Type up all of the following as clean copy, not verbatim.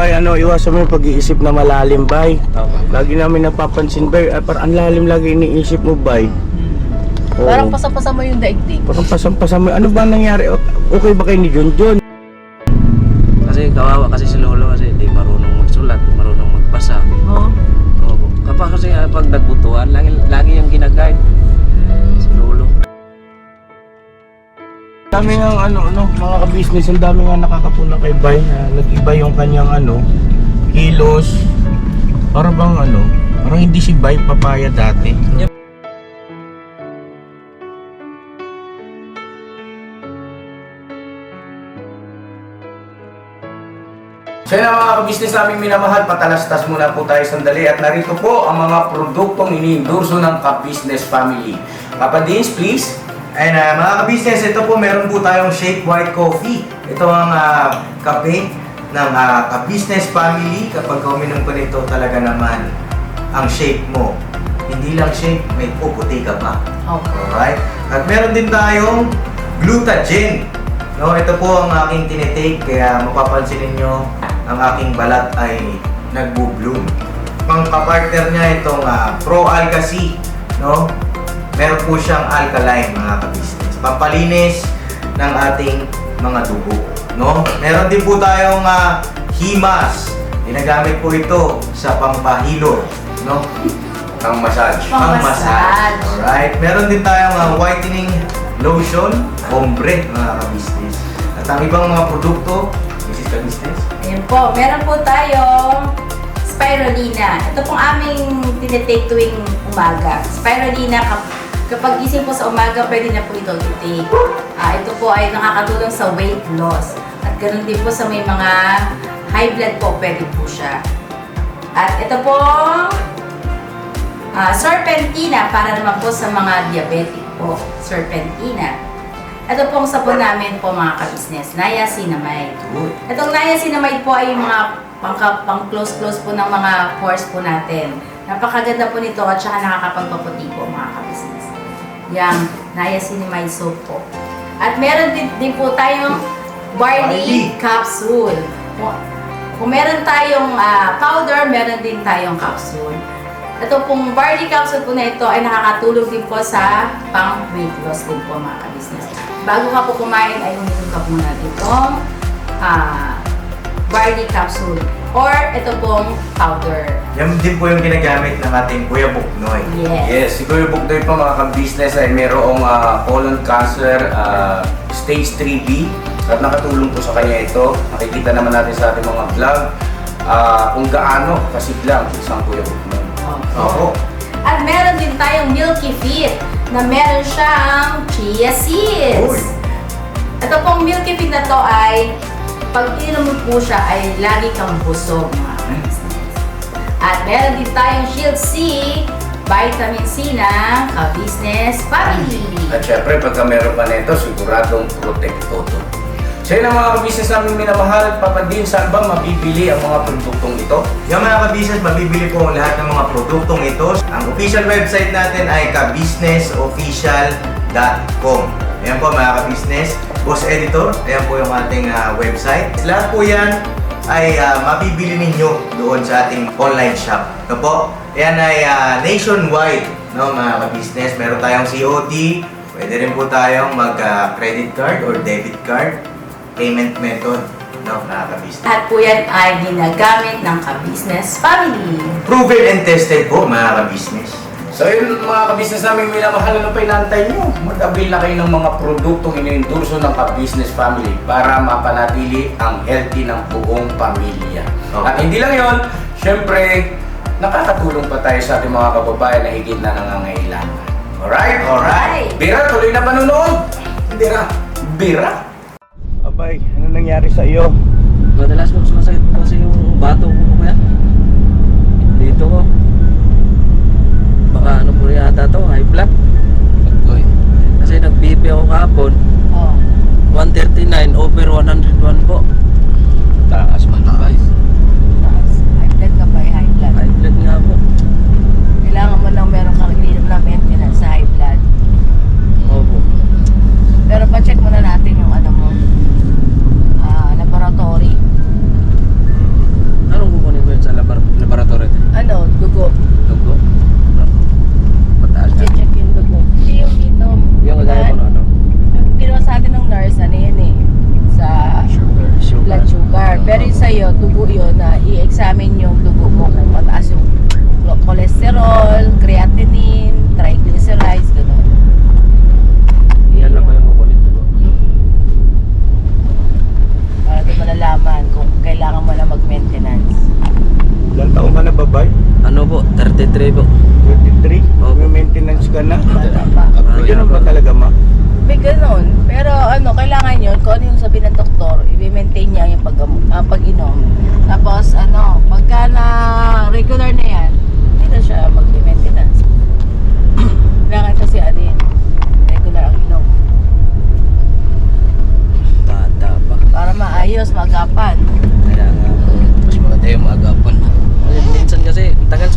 bay, iwasan mo yung pag-iisip na malalim, bay. Tama. Lagi namin napapansin, bay, parang ang lalim lagi iniisip mo, bay. Oo. Parang pasapasa mo yung daigdig. Parang pasang-pasang mo. Ano ba nangyari? Okay ba kayo ni Junjun? Kasi kawawa kasi si Lolo kasi di marunong magsulat, di marunong magbasa. Oo. Opo. Kapag kasi pag nagbutuan, lagi yung ginaguide si Lolo. Dami ng mga ka-business, ang dami nga nakakapuna kay Bay na nag-iba yung kanyang kilos. Para bang parang hindi si Bay papaya dati. So yun mga ka-business namin minamahal, patalastas muna po tayo sandali at narito po ang mga produktong iniendorso ng ka-business family. Papa Dins, please. And mga ka-business, ito po meron po tayong Shake White Coffee. Ito ang kape ng ka-business family. Kapag uminom ko nito talaga naman ang shake mo. Hindi lang shake, may puputi ka pa. Okay. Alright? At meron din tayong Glutagen. No, ito po ang aking tinitake kaya mapapansin niyo ang aking balat ay nagbo-bloom. Pang-partner niya itong Pro Alka C, no? Meron po siyang alkaline mga ka-business. Pampalinis ng ating mga dugo, no? Meron din po tayong Himas. Ginagamit po ito sa pampahilo, no? Pang-massage. Pang-massage. Alright. Meron din tayong whitening lotion, ombre mga ka-business. At ang ibang mga produkto, Mrs. Ka-business. Ayan po, meron po tayong spirulina. Ito pong aming tinitake tuwing umaga. Spirulina, kapag gising po sa umaga, pwede na po ito i-take. Ito po ay nakakatulong sa weight loss. At ganoon din po sa may mga high blood po, pwede po siya. At ito pong serpentina para naman po sa mga diabetic po. Serpentina. Ito pong sabon namin po mga ka-business, niacinamide. Itong niacinamide po ay yung mga pang-close-close po ng mga pores po natin. Napakaganda po nito at saka nakakapagpaputi po mga ka-business. Yang niacinamide soap po. At meron din po tayong barley capsule. Kung meron tayong powder, meron din tayong capsule. Ito pong barley capsule po na ito ay nakakatulong din po sa pang-weight loss din po mga ka-business. Bago ka po kumain ay uminom ka muna itong barley capsule or ito pong powder. Yan din po yung ginagamit ng ating Kuya Buknoy. Yes. Yes, si Kuya Buknoy po mga ka-business ay mayroong colon cancer stage 3B at nakatulong po sa kanya ito. Nakikita naman natin sa ating mga vlog kung gaano kasiglang isang Kuya Buknoy. Oo. At meron din tayong Milky Fit na meron siyang chia seeds. Uy. Ito pong Milky Fit na to ay pag ininom mo po siya ay lagi kang busog mga ka-business. At meron din tayong Shield C, vitamin C ng ka-business family. At syempre, pagka meron pa nito, siguradong protektodo. So yun ang mga ka-business namin minamahal. Papa Din, saan ba mabibili ang mga produktong ito? Yung mga ka-business, mabibili po ang lahat ng mga produktong ito. Ang official website natin ay kabusinessofficial.com. Ayan po mga ka-business. Boss Editor, ayan po yung ating website. Lahat po yan ay mabibili ninyo doon sa ating online shop. Ito po, ayan ay nationwide, no, mga ka-business. Meron tayong COD, pwede rin po tayong mag-credit card or debit card payment method, no, mga ka-business. Lahat po yan ay ginagamit ng ka-business family. Proven and tested po mga ka-business. So yun mga ka-business namin minamahal, ano pa inaantay nyo? Mag-avail na kayo ng mga produktong iniendorso ng ka-business family para mapanatili ang healthy ng buong pamilya. Okay. At hindi lang yon, syempre, nakakatulong pa tayo sa ating mga kababayan na higit na nangangailangan. Alright? Alright. Bira, tuloy na panunood! Bira! Abay, ano nangyari sa iyo? Madalas mo sumasakit po kasi yung bato ko kuya. Dito ko. Baka ano po yata to, high blood. Kasi nag-BP ako kahapon. Oh. 139 over 101 po. Taas man na guys. High blood ka ba? High blood. High blood nga po. Kailangan mo lang meron kang ininom na maintenance sa high blood. Opo. Pero pa-check muna natin yung ano mo. Laboratory. sa'yo, dugo yun, na i-examine yung dugo mo kung mataas yung cholesterol, creatinine, triglycerides, gano'n. Yan lang pa yung kukunin ko. Para doon malalaman kung kailangan mo na mag-maintenance. Ilang taon ka na ba, Bay? Ano po? 33 po. 23? Opo. May maintenance ka na? Bata pa. May ganun ba talaga, ma? May ganun. Pero kailangan yun, kung ano yung sabi ng doktor, i-maintain niya yung pag-inom. Tapos pagka na regular na yan, hindi na siya mag-maintenance. Kailangan kasi regular ang inom. Bata pa. Para maayos, magapan. Kaya nga po. Mas maganda yung maagapan. Minsan kasi, tagal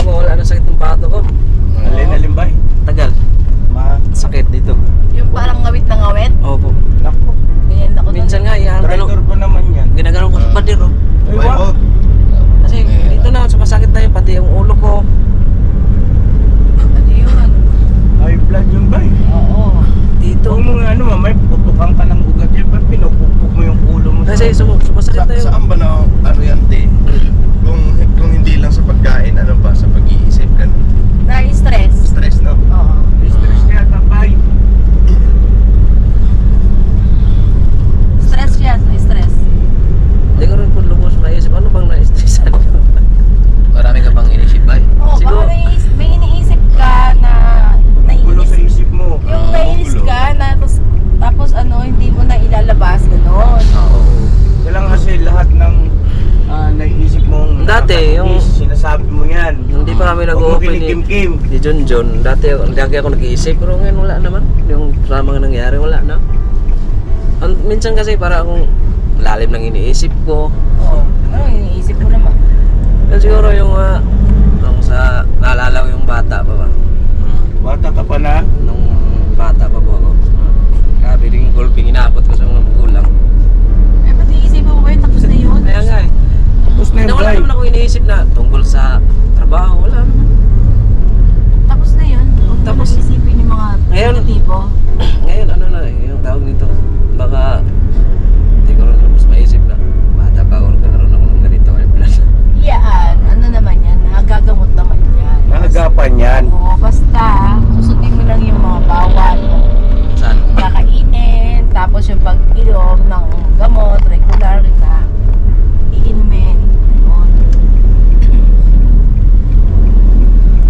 mawala na sakit ng bato ko. Alin, Bay? Tagal. Sakit dito. Yung parang ngawit na ngawit, Opo. Naku, ganyan ako. Minsan nga, traitor pa naman yan. ginagano ko sa pader, oh. Ay, wag. Kasi dito na, sumasakit na yung pati yung ulo ko. Ano yun? High blood yung, Bay. Oo. Dito. Kung mga may putukan ka ng ugat yan, ba't pinupukpuk mo yung ulo mo? Kasi sumasakit na yung... Saan ba na ano yan, te? Kung hindi lang sa pagkain, ano ba? Sa pag-iisip ka? Na-stress. Stress, no? Oo. Stress kaya Bay. Stress yan, stress. Hindi ko rin po lubos naisip. Ano bang na-stressan ko? Marami ka bang inisip ba? Oo, Siguro. baka may iniisip ka na Gulo sa naiinis. isip mo. Yung naiinis gulo. ka na tapos hindi mo na ilalabas, gano'n. Oo. Kailangan kasi lahat ng naiisip mong Dati, yung- sinasabi mo yan. Hindi pa kami Huwag mo nag-open kinikim-kim. ni Junjun. Dati ako nag-iisip. Pero ngayon wala naman. Yung sa mga nangyari, wala na. Minsan kasi para akong lalim ng iniisip ko. Oo. Ano iniisip mo naman? Pero siguro yung nung sa naalala ko yung bata pa ba? Bata ka pa na. Nung bata pa po ako. Grabe rin yung golfing inaabot ko sa mga magulang. Eh, ba't iisip mo ba yun? Tapos na yun? Kaya nga eh. Tapos na Na yung wala Bay. naman ako iniisip na tungkol sa trabaho. Wala naman. Tapos na yun. Huwag mo Tapos- nang isipin yung mga Ngayon- negatibo. Ngayon ano na eh, yung tawag nito. Baka hindi ko rin mas maisip na bata pa ako nagkaroon ako ng ganito ay plus. Yan. Ano naman yan? Nagagamot naman yan. Nahagapan yan. Oo, basta susundin mo lang yung mga bawal mong Saan? kakainin, tapos yung pag-inom ng gamot, regular na iinumin. Ganun.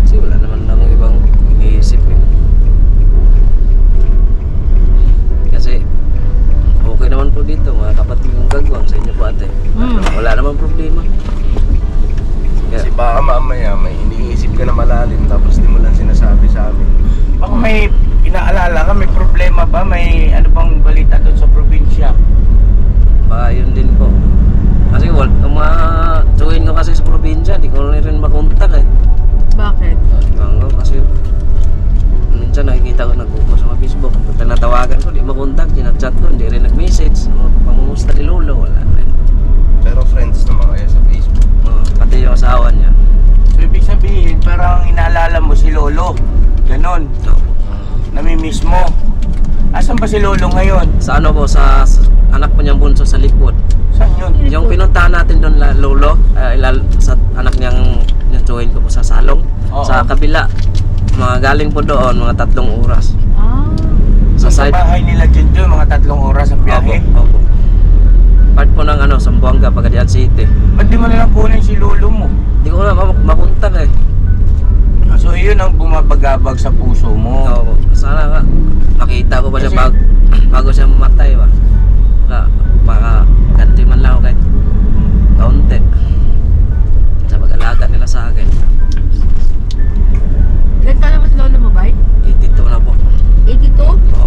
Kasi wala naman akong ibang iniisip eh. Kasi okay naman po dito, mga kapatid yung gagawang sa inyo po ate. Wala naman problema. Kasi baka mamaya may iniisip ka na malalim tapos di mo lang sinasabi sa amin. Baka may inaalala ka, may problema ba? May ano bang balita doon sa probinsya? Baka yun din po. Kasi yung mga tsuhin ko kasi sa probinsya, di ko rin makontak eh. Bakit? Kasi minsan nakikita ko nag-upo sa mga Facebook. Pag natawagan ko, di makontak, chinat-chat ko, hindi rin nag-message. Pangumusta ni Lolo, wala rin. Pero friends naman kayo sa Facebook. Pati yung asawa niya. So, ibig sabihin, parang inaalala mo si Lolo. Ganon. Namimiss mo. Asan ba si Lolo ngayon? Sa ano po, sa anak po niyang bunso sa likod. Saan yun? Yung pinuntahan natin doon Lolo, sa anak niyang tsuhin ko po sa salong. Oo. Sa kabila, mga galing po doon, mga 3 oras. Ah. Sa Sa side. bahay nila dyan mga 3 oras ang biyahe. Opo. Part po ng Sambuanga, Pagadian City. Ba't di mo na lang kunin si Lolo mo? Hindi ko na makontak eh. So, yun ang bumabagabag sa puso mo. Oo, sana nga makita ko pa siya Kasi- bago siya mamatay ba. Baka ganti man lang ako kahit kaunti sa pag-alaga nila sa akin. Ilan ka naman si Lolo mo ba? 82 na po. 82? Oo.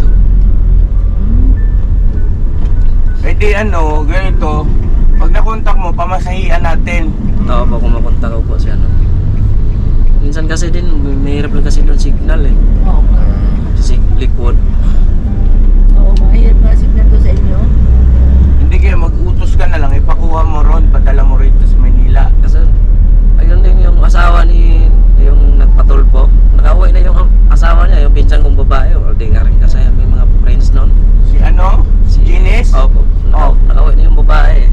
Eh di ganito, pag nakontak mo, pamasahian natin. Oo po, kung mapunta ko po siya. Minsan kasi din, mahirap lang kasi doon signal eh. Oo. Sa likod. Oo, mahirap nga signal ko sa inyo. Hindi kaya mag-utos ka na lang, ipakuha mo ron, padala mo rito sa Manila. Kasi, ayun din yung asawa ni, yung nagpatulpo. Nakauwi na yung asawa niya, yung pinsan kong babae. O di nga rin kasi may mga friends noon. Si Gines? Opo. Oh. Nakauwi na yung babae.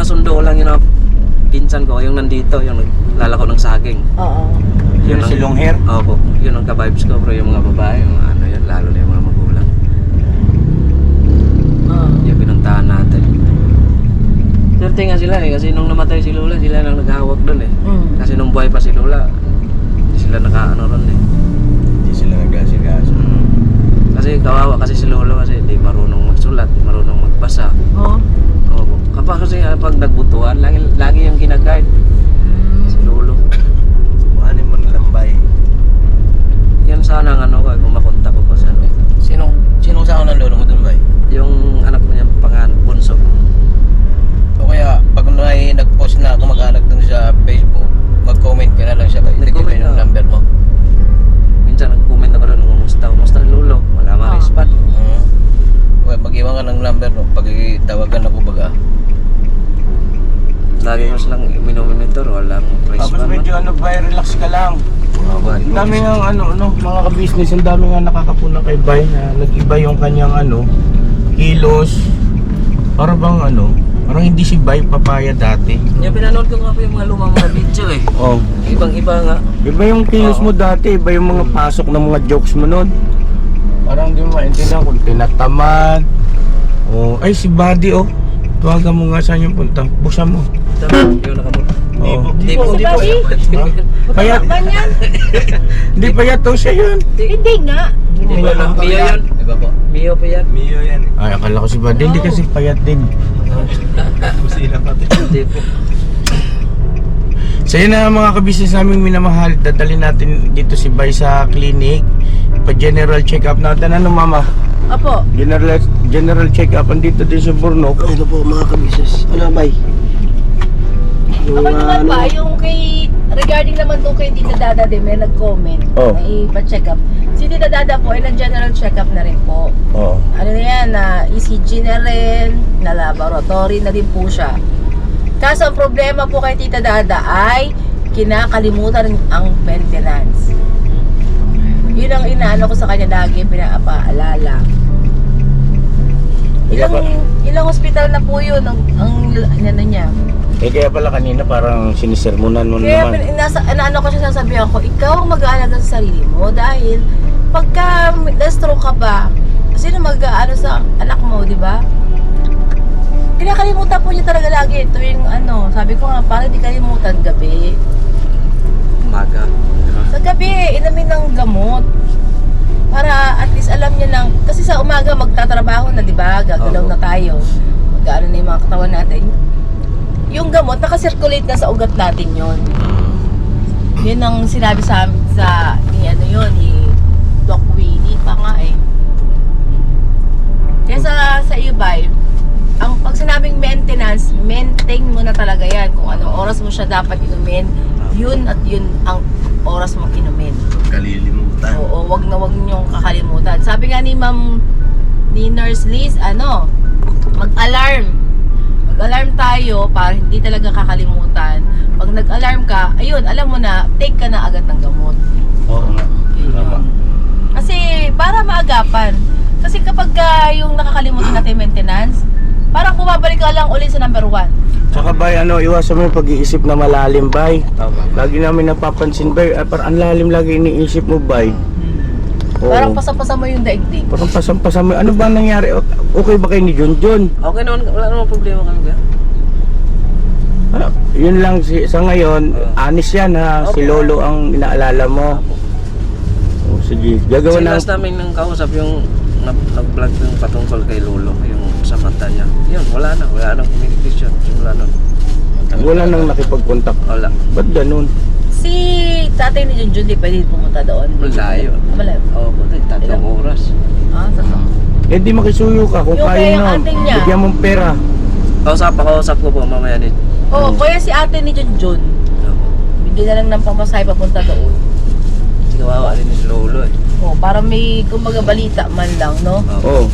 magkakasundo lang yun ang pinsan ko, yung nandito, yung naglalako ng saging. Oo. Yung si long hair? Opo, yun ang ka-vibes ko bro, yung mga babae, yung ano yan, lalo na yung mga magulang. Yung pinuntahan natin. Swerte nga sila eh, kasi nung namatay si Lola, sila nang naghahawak doon eh. Kasi nung buhay pa si Lola, hindi sila nakaano ron eh. Hindi sila nag-asikaso. Kasi kawawa kasi si Lolo kasi hindi marunong magsulat, hindi marunong magbasa. Oo. Opo. Kapag kasi pag nagbutuan, lagi yung ginaguide si Lolo. Kuhanin mo na lambay. Yan sana ang ano ko, kung makontak ko pa sa ano eh. Sinong sa ng lolo mo dun ba? Yung anak mo niyang bunso. O kaya pag may nag-post na kumag-anak dun sa Facebook, mag-comment ka na lang siya. Hindi ko Nag-comment yung na. number mo. Minsan nag-comment ako doon, kumusta ni Lolo? Wala ma-respond. Well, mag-iwan ka ng number mo pag tawagan ako baga. Lagi ko silang minomonitor, walang Tapos respond. medyo ano ba, relax ka lang. Ang dami nga mga ka-business, ang dami nga nakakapuna kay Bay na nag-iba yung kanyang kilos. Para bang parang hindi si Bay papaya dati. Yung pinanood ko nga po yung mga lumang mga video eh. Oh. Ibang-iba nga. Iba yung kilos mo dati, iba yung mga pasok ng mga jokes mo nun. Parang di mo maintindihan kung tinatamad. Oh, ay si Buddy oh. Tuwagan mo nga saan yung punta. Buksan mo. Tama, yung nakamot. Oh. Hindi po, Si Buddy? Payat. Ba yan? Hindi payat to siya yun. Hindi nga. Hindi ba lang? Mio yan. Diba po? Mio pa yan. Mio yan eh. Ay, akala ko si Buddy. Hindi kasi payat din. Busina pa ito. Hindi po. So yun na mga kabisnes namin minamahal. Dadalhin natin dito si Bay sa clinic. Pa-general check-up natin. Ano mama? Opo. General check-up. Andito din sa Burnok. Ito po mga kabisis. Ano bay? Yung Ako naman ba, yung regarding naman doon kay Tita Dada din, may nag-comment. Oh. May pa-check up. Si Tita Dada po ay nag-general check-up na rin po. Oo. Ano na yan, na ECG na rin, na laboratory na din po siya. Kaso ang problema po kay Tita Dada ay kinakalimutan ang maintenance. Yun ang inaano ko sa kanya lagi, pinapaalala. Ilang hospital na po yun ang ano niya. Kaya pala kanina parang sinisermonan mo Kaya naman. inaano ko siya, sasabihan ko, ikaw ang mag-aalaga sa sarili mo dahil pagka na-stroke ka ba, sino mag-aano sa anak mo, di ba? Kinakalimutan po niya talaga lagi. Ito yung sabi ko nga, para di kalimutan gabi. Umaga. Sa gabi, inumin ng gamot. Para at least alam niya lang, kasi sa umaga magtatrabaho na, di ba? Gagalaw na tayo. Mag-aano na yung mga katawan natin. Yung gamot, nakasirculate na sa ugat natin yon. Yun ang sinabi sa amin ni Doc Willie pa nga eh. Kaya sa iyo ba, pag sinabing maintenance, maintain mo na talaga yan. Kung anong oras mo siya dapat inumin, yun at yun ang oras mong inumin. Kalilimutan. Oo, wag niyong kakalimutan. Sabi nga ni Nurse Liz, mag-alarm. Mag-alarm tayo para hindi talaga kakalimutan. Pag nag-alarm ka, ayun, alam mo na, take ka na agad ng gamot. Oo nga. Tama. Kasi para maagapan. Kasi kapag yung nakakalimutan natin maintenance, parang bumabalik ka lang ulit sa number 1. Tsaka Bay, iwasan mo yung pag-iisip na malalim, Bay. Tama. Lagi namin napapansin, Bay, parang ang lalim lagi iniisip mo, Bay. Oo. Parang pasapasa mo yung daigdig. Parang pasang-pasang mo. Ano ba nangyari? Okay ba kayo ni Junjun? Okay naman, wala namang problema kami ba? Yun lang, sa ngayon, honest yan ha. Si Lolo ang inaalala mo. Oh, sige, gagawa Kasi na. last namin nang kausap yung nag-vlog yung patungkol kay Lolo, yung sa mata niya. Yun, wala nang communication. Wala nun. Wala nang nakipag-contact. Wala. Ba't ganun? Si tatay ni Junjun, di pwede pumunta doon. Malayo. Malayo. Oo, buti, 3 oras. Sa Eh di makisuyo ka kung Yung kaya kaya yung na. ating niya. Bigyan mong pera. Kausap ko po mamaya din. Oo, kaya si ate ni Junjun, bigyan na lang ng pamasahe papunta doon. Kawawa rin si Lolo eh. Oh, para may kumbaga balita man lang, no? Oo.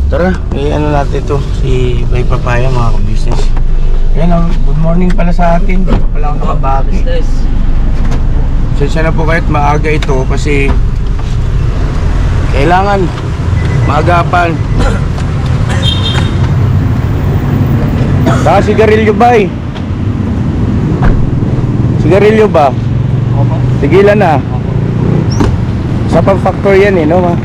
Tara, ano natin to si Bay Papaya mga ka-business. Yan good morning pala sa atin. Di pa pala ako nakabagi. Business. Sensya na po kahit maaga ito kasi kailangan maagapan. Saka sigarilyo ba eh? Sigarilyo ba? Opo. Tigilan na. Sa pang-factor yan eh, no ma? Ha?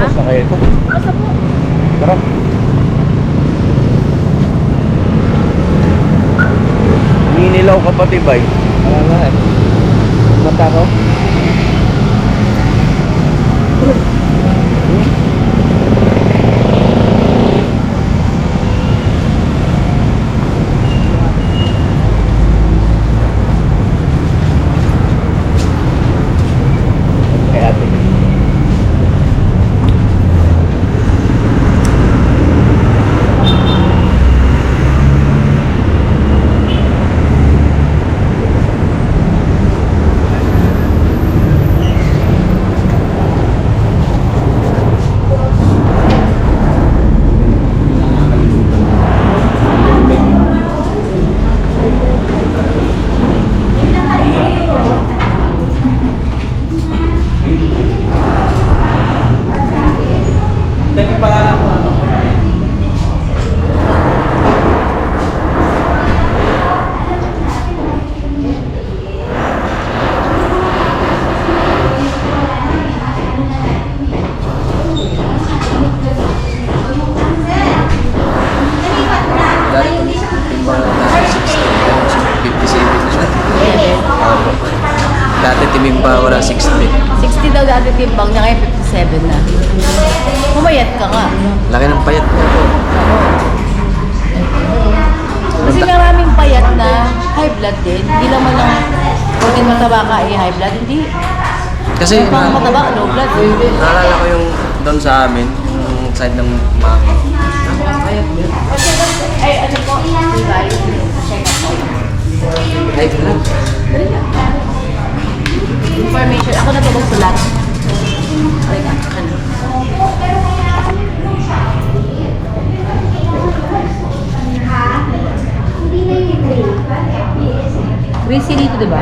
Basta kayo ito. Basta po. Tara. Ninilaw ka pati ba eh? Wala nga eh. Mata ko. Kay ate. Dati timbang na 60. 57 na siya. Opo. Dati timimba ako na 60. 60 daw dati timbang niya, kaya 57 na. Pumayat ka nga. Laki ng payat niya po. Kasi maraming payat na high blood din. Hindi naman lang kung mataba ka high blood. Hindi. Kasi Pang mataba, low blood. naalala ko yung doon sa amin, yung side ng mami. Ay, ano po? Divide. Check up po. High blood. Information. Ako na po magsulat. Ay, ano? Gracie dito, di ba?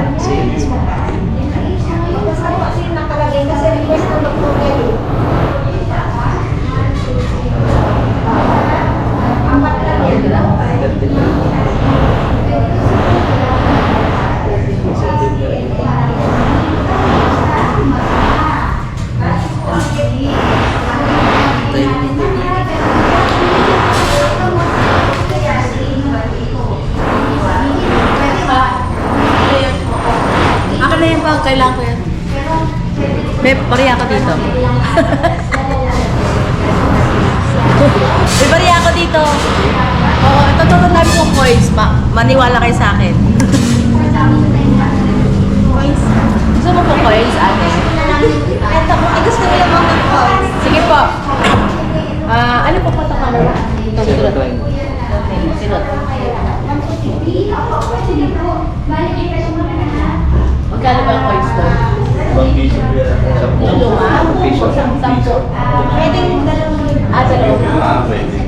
Akin na yung pag kailangan ko yan. May bariya ka dito. May bariya ako dito. Oo, ito namin kong coins. Maniwala kayo sa akin. Coins? Gusto mo po coins, ate? Ito po. Ay, gusto nila mga coins. Sige po. Ano po pa ito camera? Ito, sinot. Sinot. Magkano ba ang coins to? Luma? Sampo. Pwede yung dalawang lima. Dalawang. Pwede.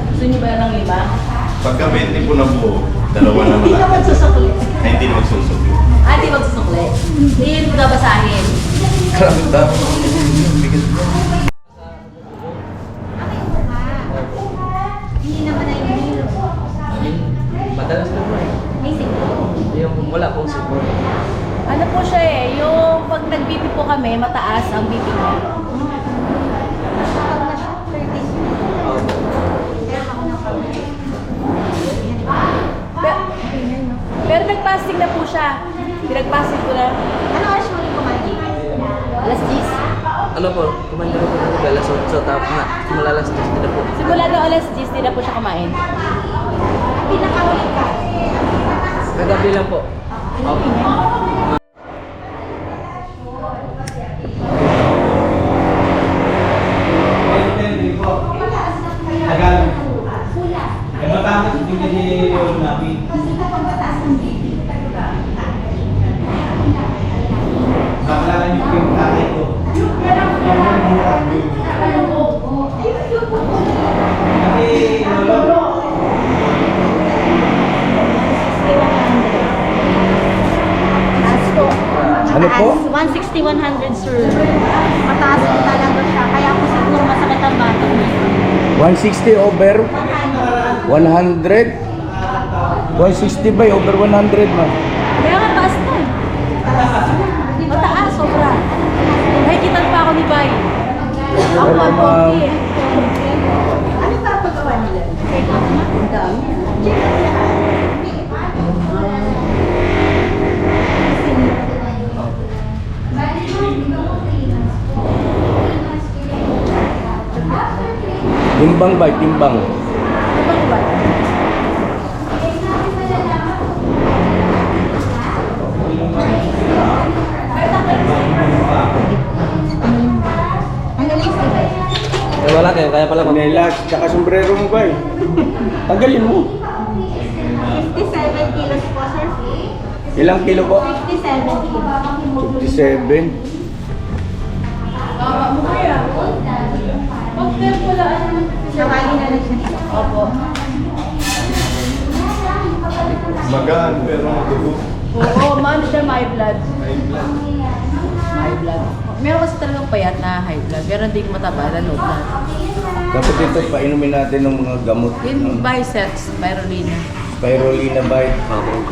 Gusto niyo ba ng lima? Pagka 20 po na buo, dalawa na Hindi malaki. naman susukli. Ay, hindi na magsusubyo. Hindi magsusukli. Hindi yun babasahin. Grabe ba? Madalas na po eh. Yung wala pong siguro. Ano po siya eh, yung pag nag-BP po kami, mataas ang BP niya. Pero nag-fasting na po siya. Pinag-fasting ko na. Ano oras mo yung kumain? Alas 10. Ano po, kumain na rin po ng alas 8, tapos na, simula alas 10 din na po. Simula daw alas 10, di na po siya kumain. Pinakahuli ka? Kagabi lang po. Okay. Tagalog. Eh, matangos din kasi yun namin. Nakalala niyo po yung tatay ko. Kasi, lolo, Ano po? 160, 100 sir. Mataas po talaga siya. Kaya po siguro masakit ang batok niya. 160 over 100. 160 ba over 100 man? Kaya nga taas na eh. Mataas, sobra. Nakikitan pa ako ni Bay. Ako Hello, ma'am. 140 eh. Ano papagawa nila? Ang dami. Timbang ba? Timbang. Eh, wala kayo, kaya pala Nelas, tsaka sombrero mo ba eh? Tanggalin mo. 57 kilos po, sir. Ilang kilo po? 57 kilos. 57. Sawali na lang siya. Opo. Magaan, pero madugo. Oo, maano siya, my blood. My blood. Meron kasi talagang payat na high blood. Pero hindi ko mataba na low blood. Dapat ito, painumin natin ng mga gamot. Yung biceps, spirulina. Spirulina ba?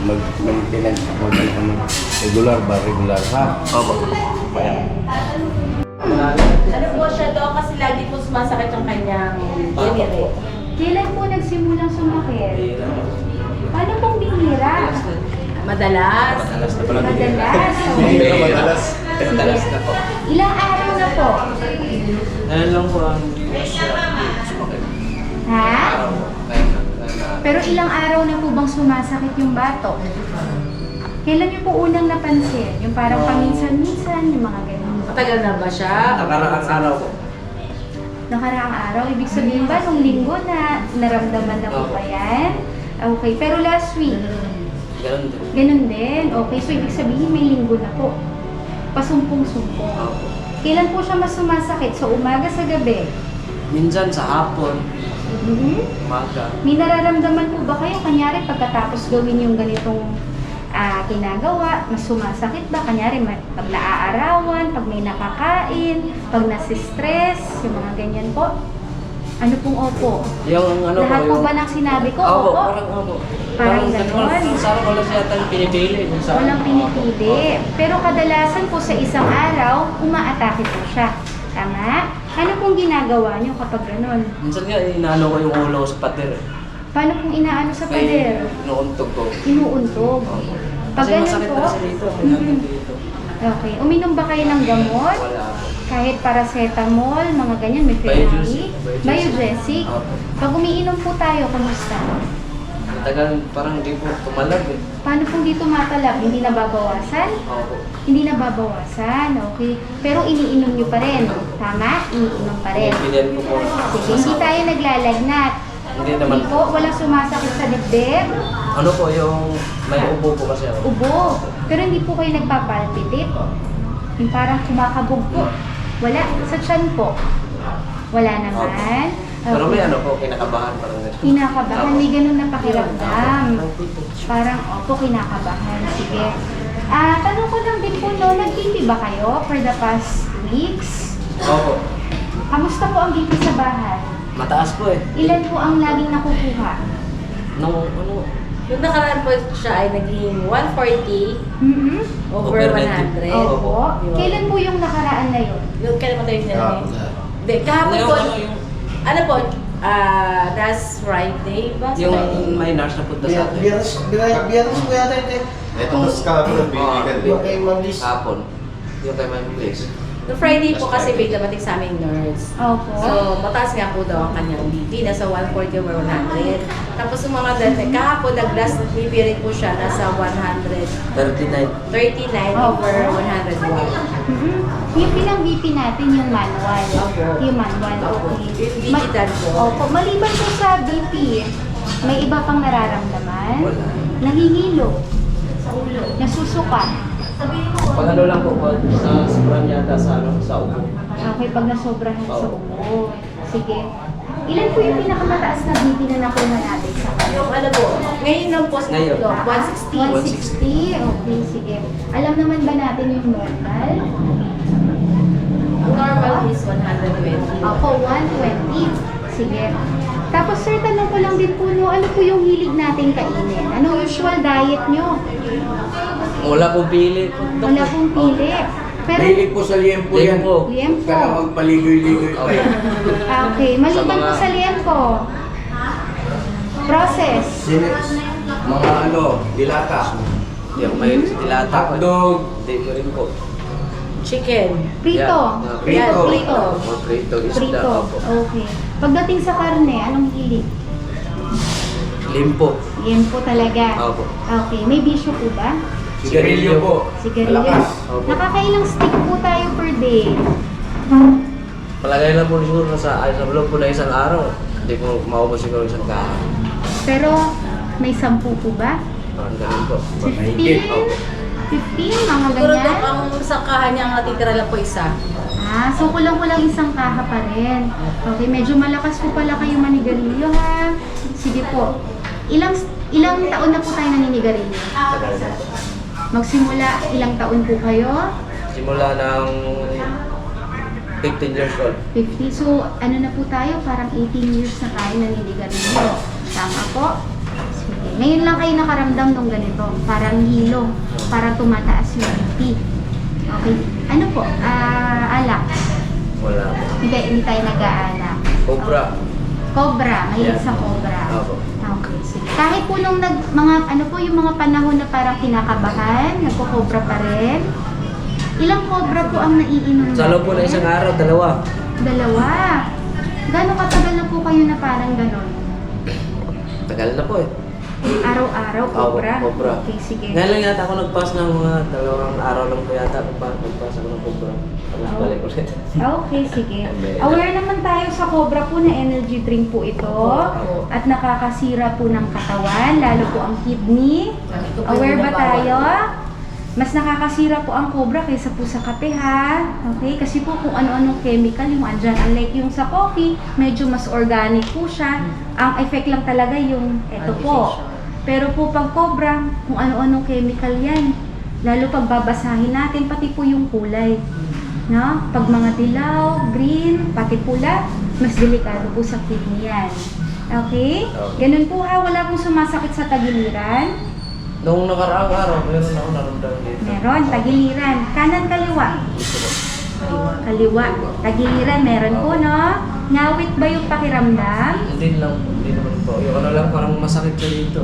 Mag-maintenance mo ng ano, regular ba? Regular ha? Opo. Ano po siya daw kasi lagi po sumasakit yung kanyang binire. Kailan po nagsimulang sumakit? Paano pong bihira? Madalas. Madalas. Madalas. Sige. Ilang araw na po? Ngayon lang po ang Ha? Pero ilang araw na po bang sumasakit yung batok? Kailan niyo po unang napansin? Yung parang paminsan-minsan, yung mga ganyan. Matagal na ba siya? nakaraang araw po. Nakaraang araw, ibig sabihin ba nung linggo na naramdaman na po ba yan? Okay, pero last week, Ganun din. ganun din. Okay, so ibig sabihin may linggo na po. Pasumpong-sumpong. Opo. Kailan po siya mas sumasakit? Sa umaga, sa gabi? Minsan sa hapon, umaga. May nararamdaman po ba kayo? Kanyari, pagkatapos gawin yung ganitong ginagawa, mas sumasakit ba? Kanyari, pag naaarawan, pag may nakakain, pag nasistress, yung mga ganyan po? Ano pong opo? Yung ano Lahat po, po yung... ba ng sinabi ko? Opo, Opo? parang opo. Parang ganun. ganun. Sarang wala siya tayong pinipili. Yung sa... Walang pinipili. Pero kadalasan po sa isang araw, umaatake po siya. Tama? Ano pong ginagawa niyo kapag ganun? Minsan nga, inaano ko yung ulo ko sa pader. Paano pong inaano sa pader? Inuuntog ko. Inuuntog. Pag Kasi ganun masakit po, na kasi dito. May hanggang dito. okay. Uminom ba kayo ng gamot? Wala po. Kahit paracetamol, mga ganyan, may Biogesic. Biogesic. Opo. Pag umiinom po tayo, kamusta? Matagal, parang hindi po tumalab eh. Paano pong di tumatalab? Hindi nababawasan? Opo. Hindi nababawasan, okay. Pero iniinom nyo pa rin. Tama? Iniinom pa rin. Pinipilihan ko po. Sige, hindi tayo naglalagnat. Hindi naman. Hindi po, walang sumasakit sa dibdib. Ano po yung may ubo po kasi ako. Ubo. Pero hindi po kayo nagpapalpitate. Yung parang kumakabog po. Wala. Sa tiyan po. Wala naman. Pero may Okay. ano po, kinakabahan parang ganito. Kinakabahan. May ganun na pakiramdam. Parang, opo, kinakabahan. Sige. Tanong ko lang din po, no, nag-BP ba kayo for the past weeks? Opo. Kamusta po ang BP sa bahay? Mataas po eh. Ilan po ang laging nakukuha? Nung ano, Yung nakaraan po siya ay naging 140 Mm-hmm. over Over 100. Opo. Yun. Kailan po yung nakaraan na yun? Yung kailan mo tayo nila? Hindi, kahapon Yung po. ano yung... Ano po? Last Friday ba? Sa Yung Friday? may nurse na punta sa atin. Biyernes po yata ito. Tapos kahapon, bibigan din. Yung kay Ma'am Liz. Hapon. Yung kay Ma'am Liz. No Friday po kasi may dumating sa aming nurse. Opo. So, mataas nga po daw ang kanyang BP. Nasa 140 over 100. Tapos yung mga dati, kahapon nag-last BP rin po siya. Nasa 39. 139 over 101. Mhm. Yung pinang-BP natin, yung manual. Opo. Yung manual, Opo. okay. Yung digital po. Opo. Maliban po sa BP, may iba pang nararamdaman? Wala. Nahihilo. Sa ulo. Nasusuka. Pag ano lang po, sa sobrang yata sa ano, sa ubo. Okay, pag nasobrahan sa ulo. Sige. Ilan po yung pinakamataas na BP na nakuha natin sa Yung ano po, ngayon lang po, Ngayon. 160. 160? Okay, sige. Alam naman ba natin yung normal? Ang normal is 120. Ako, 120. sige. Tapos sir, tanong ko lang din po, no, ano po yung hilig natin kainin? Anong usual diet nyo? Wala pong pili. Wala pong pili. Pero, Mahilig po sa liempo yan. Liempo. liempo. Huwag ka na magpaligoy-ligoy pa yan. Okay, maliban Sa po mga- sa liempo. Process. Mga dilata. Hindi ako mahilig sa dilata. Hotdog. Hindi ko rin po. Chicken. Prito. Yeah. Prito. Yan, prito. Mga prito, isda. Prito. Opo. Okay. Pagdating sa karne, anong hilig? Limpo. Liempo talaga. Opo. Okay, may bisyo po ba? Sigarilyo po. Sigarilyo. Malakas. Opo. Nakakailang stick po tayo per day? Palagay lang po siguro sa loob po na isang araw. Hindi ko maubos siguro isang kaha. Pero may 10 po ba? Parang ganun po. 15? Opo. 15? Mga Siguro ganyan? ang sangkahan niya ang natitira lang po isa. Ah, so kulang-kulang isang kaha pa rin. Okay, medyo malakas po pala kayo manigarilyo ha. Sige po. Ilang taon na po tayo naninigarilyo? Tagal na po. Magsimula, ilang taon po kayo? Simula ng 15 years old. 50. So, ano na po tayo? Parang 18 years na tayo naninigarilyo. Tama po? Sige. Ngayon lang kayo nakaramdam ng ganito. Parang hilo. Parang tumataas yung BP. Okay. Ano po? Alak. Wala po. Hindi tayo nag-aalak. Cobra. Cobra. Mahilig Yeah. sa cobra. Opo. Okay, sige. Kahit po nung yung mga panahon na parang kinakabahan, nagko-cobra pa rin. Ilang cobra po ang naiinom Sa loob po na isang araw, dalawa. Dalawa. Gano'ng katagal na po kayo na parang gano'n? Tagal na po eh. Araw-araw, cobra? Opo, cobra. Okay, sige. Ngayon lang yata ako nag-pass ng mga 2 araw lang po yata. Nag-pass ako ng cobra. Tapos balik ulit. Okay, sige. Aware naman tayo sa cobra po na energy drink po ito. At nakakasira po ng katawan, lalo po ang kidney. Ito po Aware yung ba bawal. tayo? Mas nakakasira po ang cobra kaysa po sa kape ha. Okay? Kasi po kung ano-anong chemical yung andyan. Unlike yung sa coffee, medyo mas organic po siya. Ang effect lang talaga yung ito po. Pero po pag cobra, kung ano-anong chemical yan. Lalo pag babasahin natin, pati po yung kulay. No? Pag mga dilaw, green, pati pula, mas delikado po sa kidney yan. Okay? Ganun po ha, wala pong sumasakit sa tagiliran. Noong nakaraang araw, meron ako naramdaman dito. Meron, tagiliran. Kanan, kaliwa. Kaliwa. Tagiliran, meron po, no? Ngawit ba yung pakiramdam? Hindi lang po, hindi naman po. Yung ano lang, parang masakit siya dito.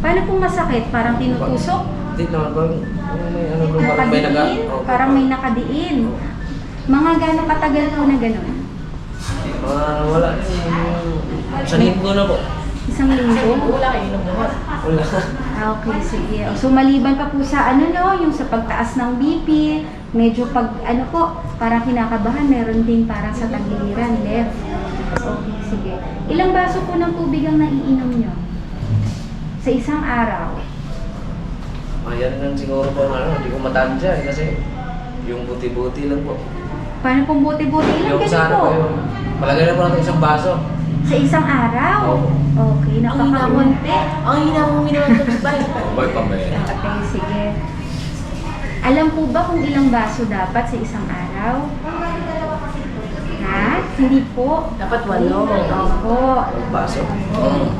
Paano pong masakit? Parang tinutusok? Hindi naman, parang may ano doon, parang may Nakadiin? Opo. Parang may nakadiin. Mga gano'ng katagal po na gano'n? Wala. Sa linggo na po. Isang linggo? Wala kayo inom naman. Wala. Okay, sige. So maliban pa po sa ano no, yung sa pagtaas ng BP, medyo pag ano po, parang kinakabahan, meron din parang sa tagiliran, left. Okay, sige. Ilang baso po ng tubig ang naiinom nyo? Sa isang araw? Ayan lang siguro po, hindi ko matansya eh, kasi yung buti-buti lang po. Paano pong buti-buti? Ilang Yung sa ano po, ganito? yung palagay na po natin isang baso. Sa isang araw? Opo. Okay, nakakaunti. Ang hina mo minawan ko sa bahay. Boy pa ba yan? Okay, sige. Alam po ba kung ilang baso dapat sa isang araw? Ha? Hindi po. Dapat 8. Opo. Baso?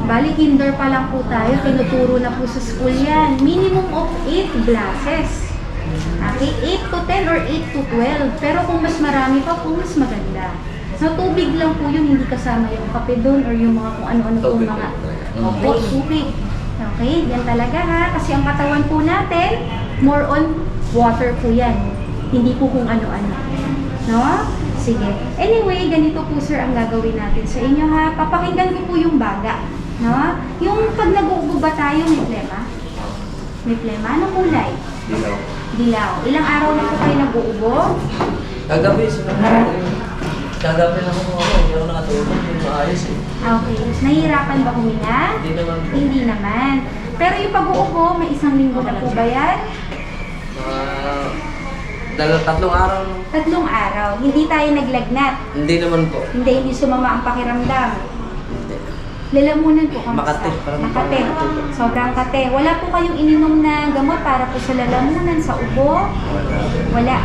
Bali, kinder pa lang po tayo. Tinuturo na po sa school yan. Minimum of 8 glasses. Okay? 8 to 10 or 8 to 12. Pero kung mas marami pa po, mas maganda. So, tubig lang po yun. Hindi kasama yung kape doon or yung mga kung ano-ano po Tubig mga... lang talaga. Opo, tubig. Okay? Yan talaga ha. Kasi ang katawan po natin, more on water po yan. Hindi po kung ano-ano. No? Sige. Anyway, ganito po sir ang gagawin natin sa inyo ha. Papakinggan ko po yung baga. No? Yung pag nag-uubo ba tayo, may plema? May plema? Anong kulay? Dilaw. Dilaw. Ilang araw na po kayo nag-uubo? Kagabi, kagabi na ako, hindi ako nakatulog, hindi maayos eh. Okay. Nahihirapan ba huminga? Hindi naman po. Hindi naman. Pero yung pag-uubo, may isang linggo na po ba yan? Tatlong araw lang. 3 araw. Hindi tayo naglagnat. Hindi naman po. Hindi sumama ang pakiramdam. Lalamunan po kamusta? Makate, parang Makate. makate. Sobrang kate. Wala po kayong ininom na gamot para po sa lalamunan, sa ubo? Wala. Wala.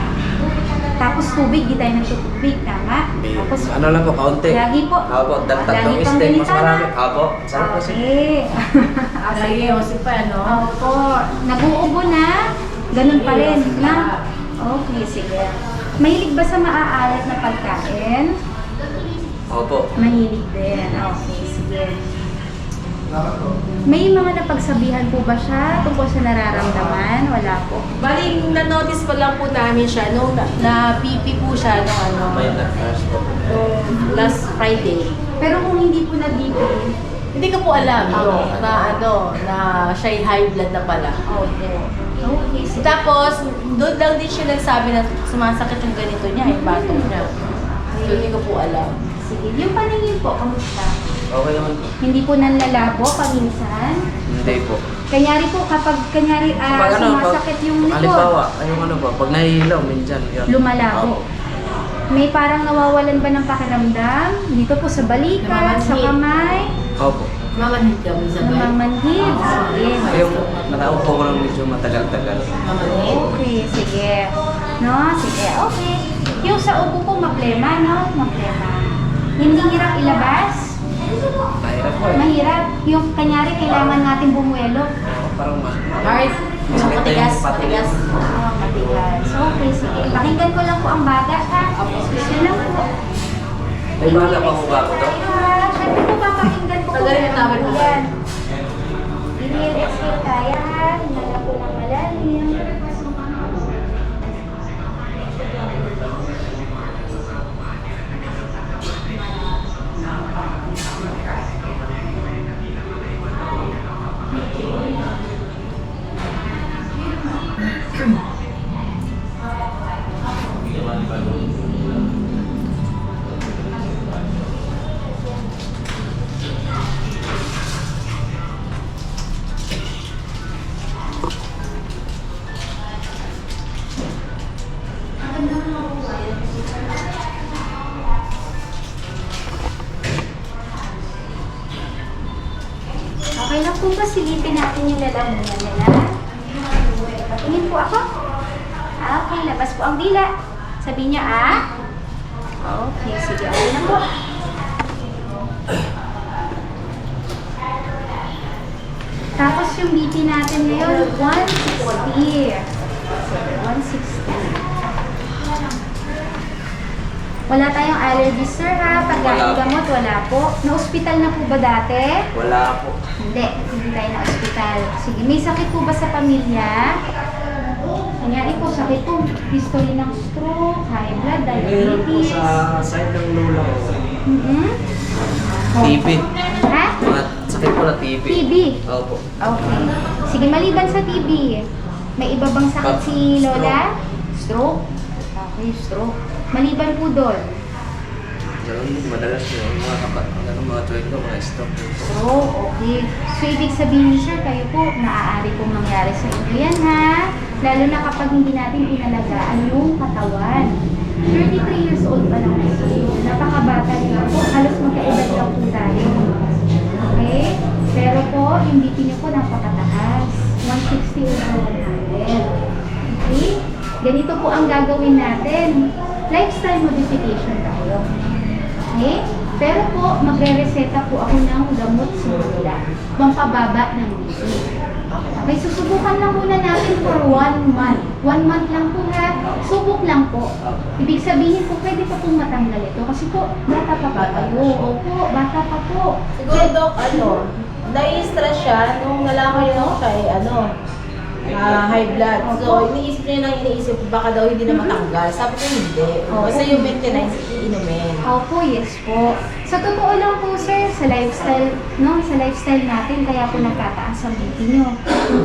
Tapos tubig, di tayo nagtutubig, tama? Tapos Ano lang po, kaunti. lagi po. Opo, Lagi tatlong pang steak, mas ganito, marami. ha? Opo, sarap kasi. Okay. Lagi yung si pa, no? Opo. Nag-uubo na? Ganun pa rin, na? Okay, sige. Mahilig ba sa maaalat na pagkain? Opo. Mahilig din. Okay, sige. May mga napagsabihan po ba siya tungkol sa nararamdaman? Wala po. Bali, na-notice pa lang po namin siya nung na-BP po siya nung ano, May nag-first po. nung last Friday. Pero kung hindi po nag-BP, Hindi ko po alam Okay. na siya'y high blood na pala. okay, sige. Tapos, doon lang din siya nagsabi na sumasakit yung ganito niya, yung batok niya. So, hindi ko po alam. Sige. Yung paningin po, kamusta? Okay naman po. Hindi po nanlalabo paminsan? Hindi po. Kanyari po, kapag sumasakit yung likod, halimbawa, yung ano po, pag nahihilaw, minsan. Yun. lumalabo. May parang nawawalan ba ng pakiramdam? Dito po sa balikat, sa Namamanhid. kamay, Opo. Mamanhid kami sa bay. namamanhid. Sige. Yung nakaupo ko lang medyo matagal-tagal. Mamanhid. Okay, sige. No, sige, okay. Yung sa upo po, maplema, no? Maplema. Hindi hirap ilabas? Mahirap po eh. Mahirap. Yung kanyari, kailangan natin bumuelo. Parang Heart. Masakit na Matigas, yung pati. matigas. Matigas. Okay, sige. Pakinggan ko lang po ang baga, ha? Yun lang po. May baga pa po ba ako to? Siyempre po, papakinggan ko po. Tagalin mo namin po. Yan. Inhale, exhale tayo, ha? Hinala po ng malalim. Okay lang po ba silipin natin yung lalamunan nila? Patingin po ako. Okay, labas po ang dila. Sabi niya, Okay, sige. Okay na po. Tapos yung BP natin ngayon, 160. 160. Wala tayong allergies, sir, ha? Pagkain gamot, wala po. Na-hospital na po ba dati? Wala po. Hindi tayo na-hospital. Sige, may sakit po ba sa pamilya? Nangyari po, sakit po. History ng stroke, high blood, Meron po diabetes. sa side ng lula ko. Mhm. TB. Ha? Mga sakit po na TB. TB. Opo. Okay. Sige, maliban sa TB, may iba bang sakit si Lola? Stroke? Okay, stroke. Maliban po doon. Ganun, madalas yun. Mga kapat, mga 12 ko, mga stroke. Stroke, okay. So, ibig sabihin, sir, kayo po, maaari pong mangyari sa inyo yan, ha? Lalo na kapag hindi natin inalagaan yung katawan. 33 years old pa lang po. Napakabata niyo po. Halos magkaedad lang po tayo. Okay? Pero po, yung BP niyo po napakataas. 160 over 100. Okay? Ganito po ang gagawin natin. Lifestyle modification tayo. Okay? Pero po, magre-reseta po ako ng gamot simula. Pampababa ng BP. Okay, susubukan lang muna natin for 1 month. 1 month lang po, ha? Subok lang po. Ibig sabihin po, pwede pa pong matanggal ito. Kasi po, bata pa po kayo. Opo, bata pa po. Siguro, Dok, nai-stress siya nung nalaman niya siya high blood. So, iniisip baka daw hindi na matanggal. Sabi ko hindi. Basta yung maintenance, iinumin. Opo, yes po. Sa totoo lang po, sir, sa lifestyle, no? Sa lifestyle natin, kaya po nagtataas ang BP nyo.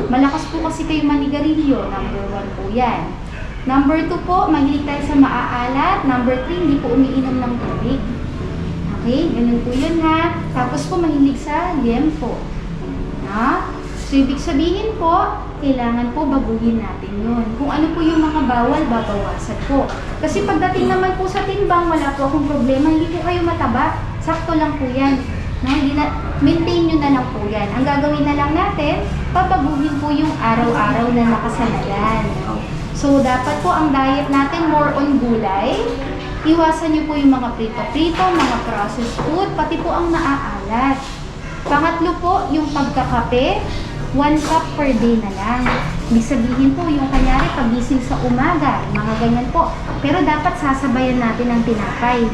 Malakas po kasi kayo manigarilyo. Number 1 po yan. Number 2 po, mahilig tayo sa maaalat. Number 3, hindi po umiinom ng tubig. Okay, ganun po yun, ha. Tapos po, mahilig sa liempo. Ha? So, ibig sabihin po, kailangan po baguhin natin yun. Kung ano po yung mga bawal, babawasan po. Kasi pagdating naman po sa timbang, wala po akong problema, hindi po kayo mataba. Sakto lang po yan. No? Maintain nyo na lang po yan. Ang gagawin na lang natin, papaguhin po yung araw-araw na nakasanayan. So, dapat po ang diet natin more on gulay. Iwasan niyo po yung mga prito-prito, mga processed food, pati po ang naaalat. Pangatlo po, yung pagkakape, 1 cup per day na lang. Ibig sabihin po, yung kanyari pagising sa umaga, mga ganyan po. Pero dapat sasabayan natin ng tinapay.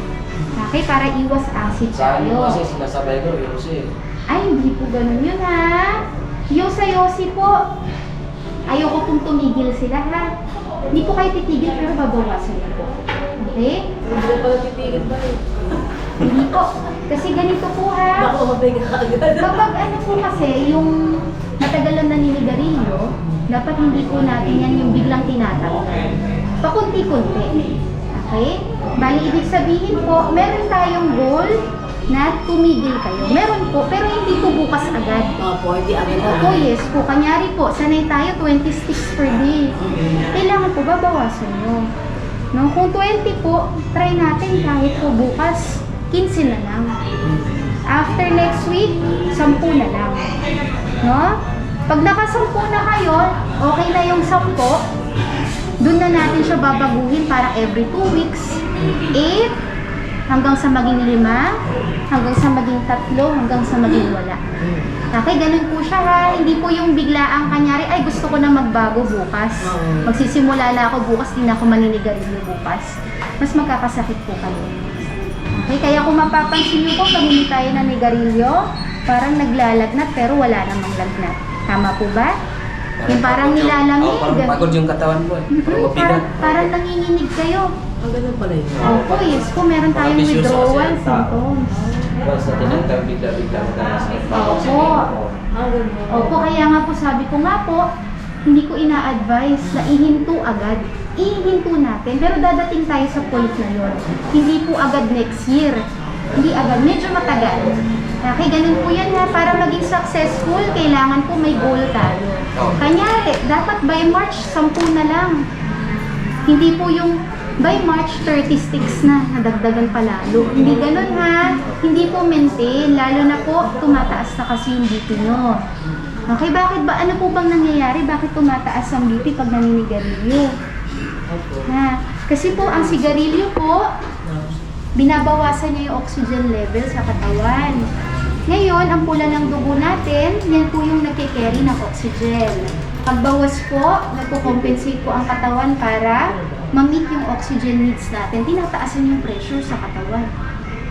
Okay, para iwas acid Sa akin tayo. kasi sinasabay ko, Yossi. Ay, hindi po ganun yun ha. Yung sa Yossi po, ayoko pong tumigil sila ha. Hindi po kayo titigil pero babawasan niyo po. Okay? Hindi pala titigil ba eh. Hindi po. Kasi ganito po ha. Baka mabiga ka agad. Kapag ano po kasi, yung matagalan na ninigarilyo, dapat hindi po natin yan yung biglang tinatanggal. Pakunti-kunti. Okay? Bali, ibig sabihin po, meron tayong goal na tumigil kayo. Meron po, pero hindi po bukas agad. Opo, hindi agad. Opo, yes po. Kanyari po, sanay tayo 20 sticks per day. Kailangan po babawasan nyo. No? Kung 20 po, try natin kahit po bukas, 15 na lang. After next week, 10 na lang. No? Pag naka-10 na kayo, okay na yung 10, doon na natin siya babaguhin para every 2 weeks. 8, hanggang sa maging 5, hanggang sa maging 3, hanggang sa maging wala. Okay, ganun po siya ha. Hindi po yung biglaang kanyari, ay gusto ko na magbago bukas. Magsisimula na ako bukas, di na ako maninigarilyo bukas. Mas magkakasakit po kayo. Okay, kaya kung mapapansin niyo po, pag hindi tayo nanigarilyo, parang naglalagnat pero wala namang lagnat. Tama po ba? Yung parang nilalamig. Parang pagod yung katawan mo eh. Parang mabigat. Parang nanginginig kayo. Ang ganun pala yun. Opo, yes po, meron tayong withdrawal symptoms. Basta tinanggal bigla-bigla magkakasakit. Opo. Ang ganun. Opo, kaya nga po sabi ko nga po, hindi ko ina-advise na ihinto agad. Ihinto natin, pero dadating tayo sa point na yun. Hindi po agad next year. Hindi agad, medyo matagal. Okay, ganun po yan ha. Para maging successful, kailangan po may goal tayo. Kanyari, dapat by March, 10 na lang. Hindi po yung by March, 30 sticks na, nadagdagan pa lalo. Hindi ganun ha. Hindi po maintain, lalo na po, tumataas na kasi yung BP nyo. Okay, bakit ba? Ano po bang nangyayari? Bakit tumataas ang BP pag naninigarilyo? Ha? Kasi po, ang sigarilyo po, binabawasan niya yung oxygen level sa katawan. Ngayon, ang pula ng dugo natin, yan po yung nagkikerry ng oxygen. Pagbawas po, nagpo-compensate po ang katawan para ma-meet yung oxygen needs natin. Tinataasan yung pressure sa katawan.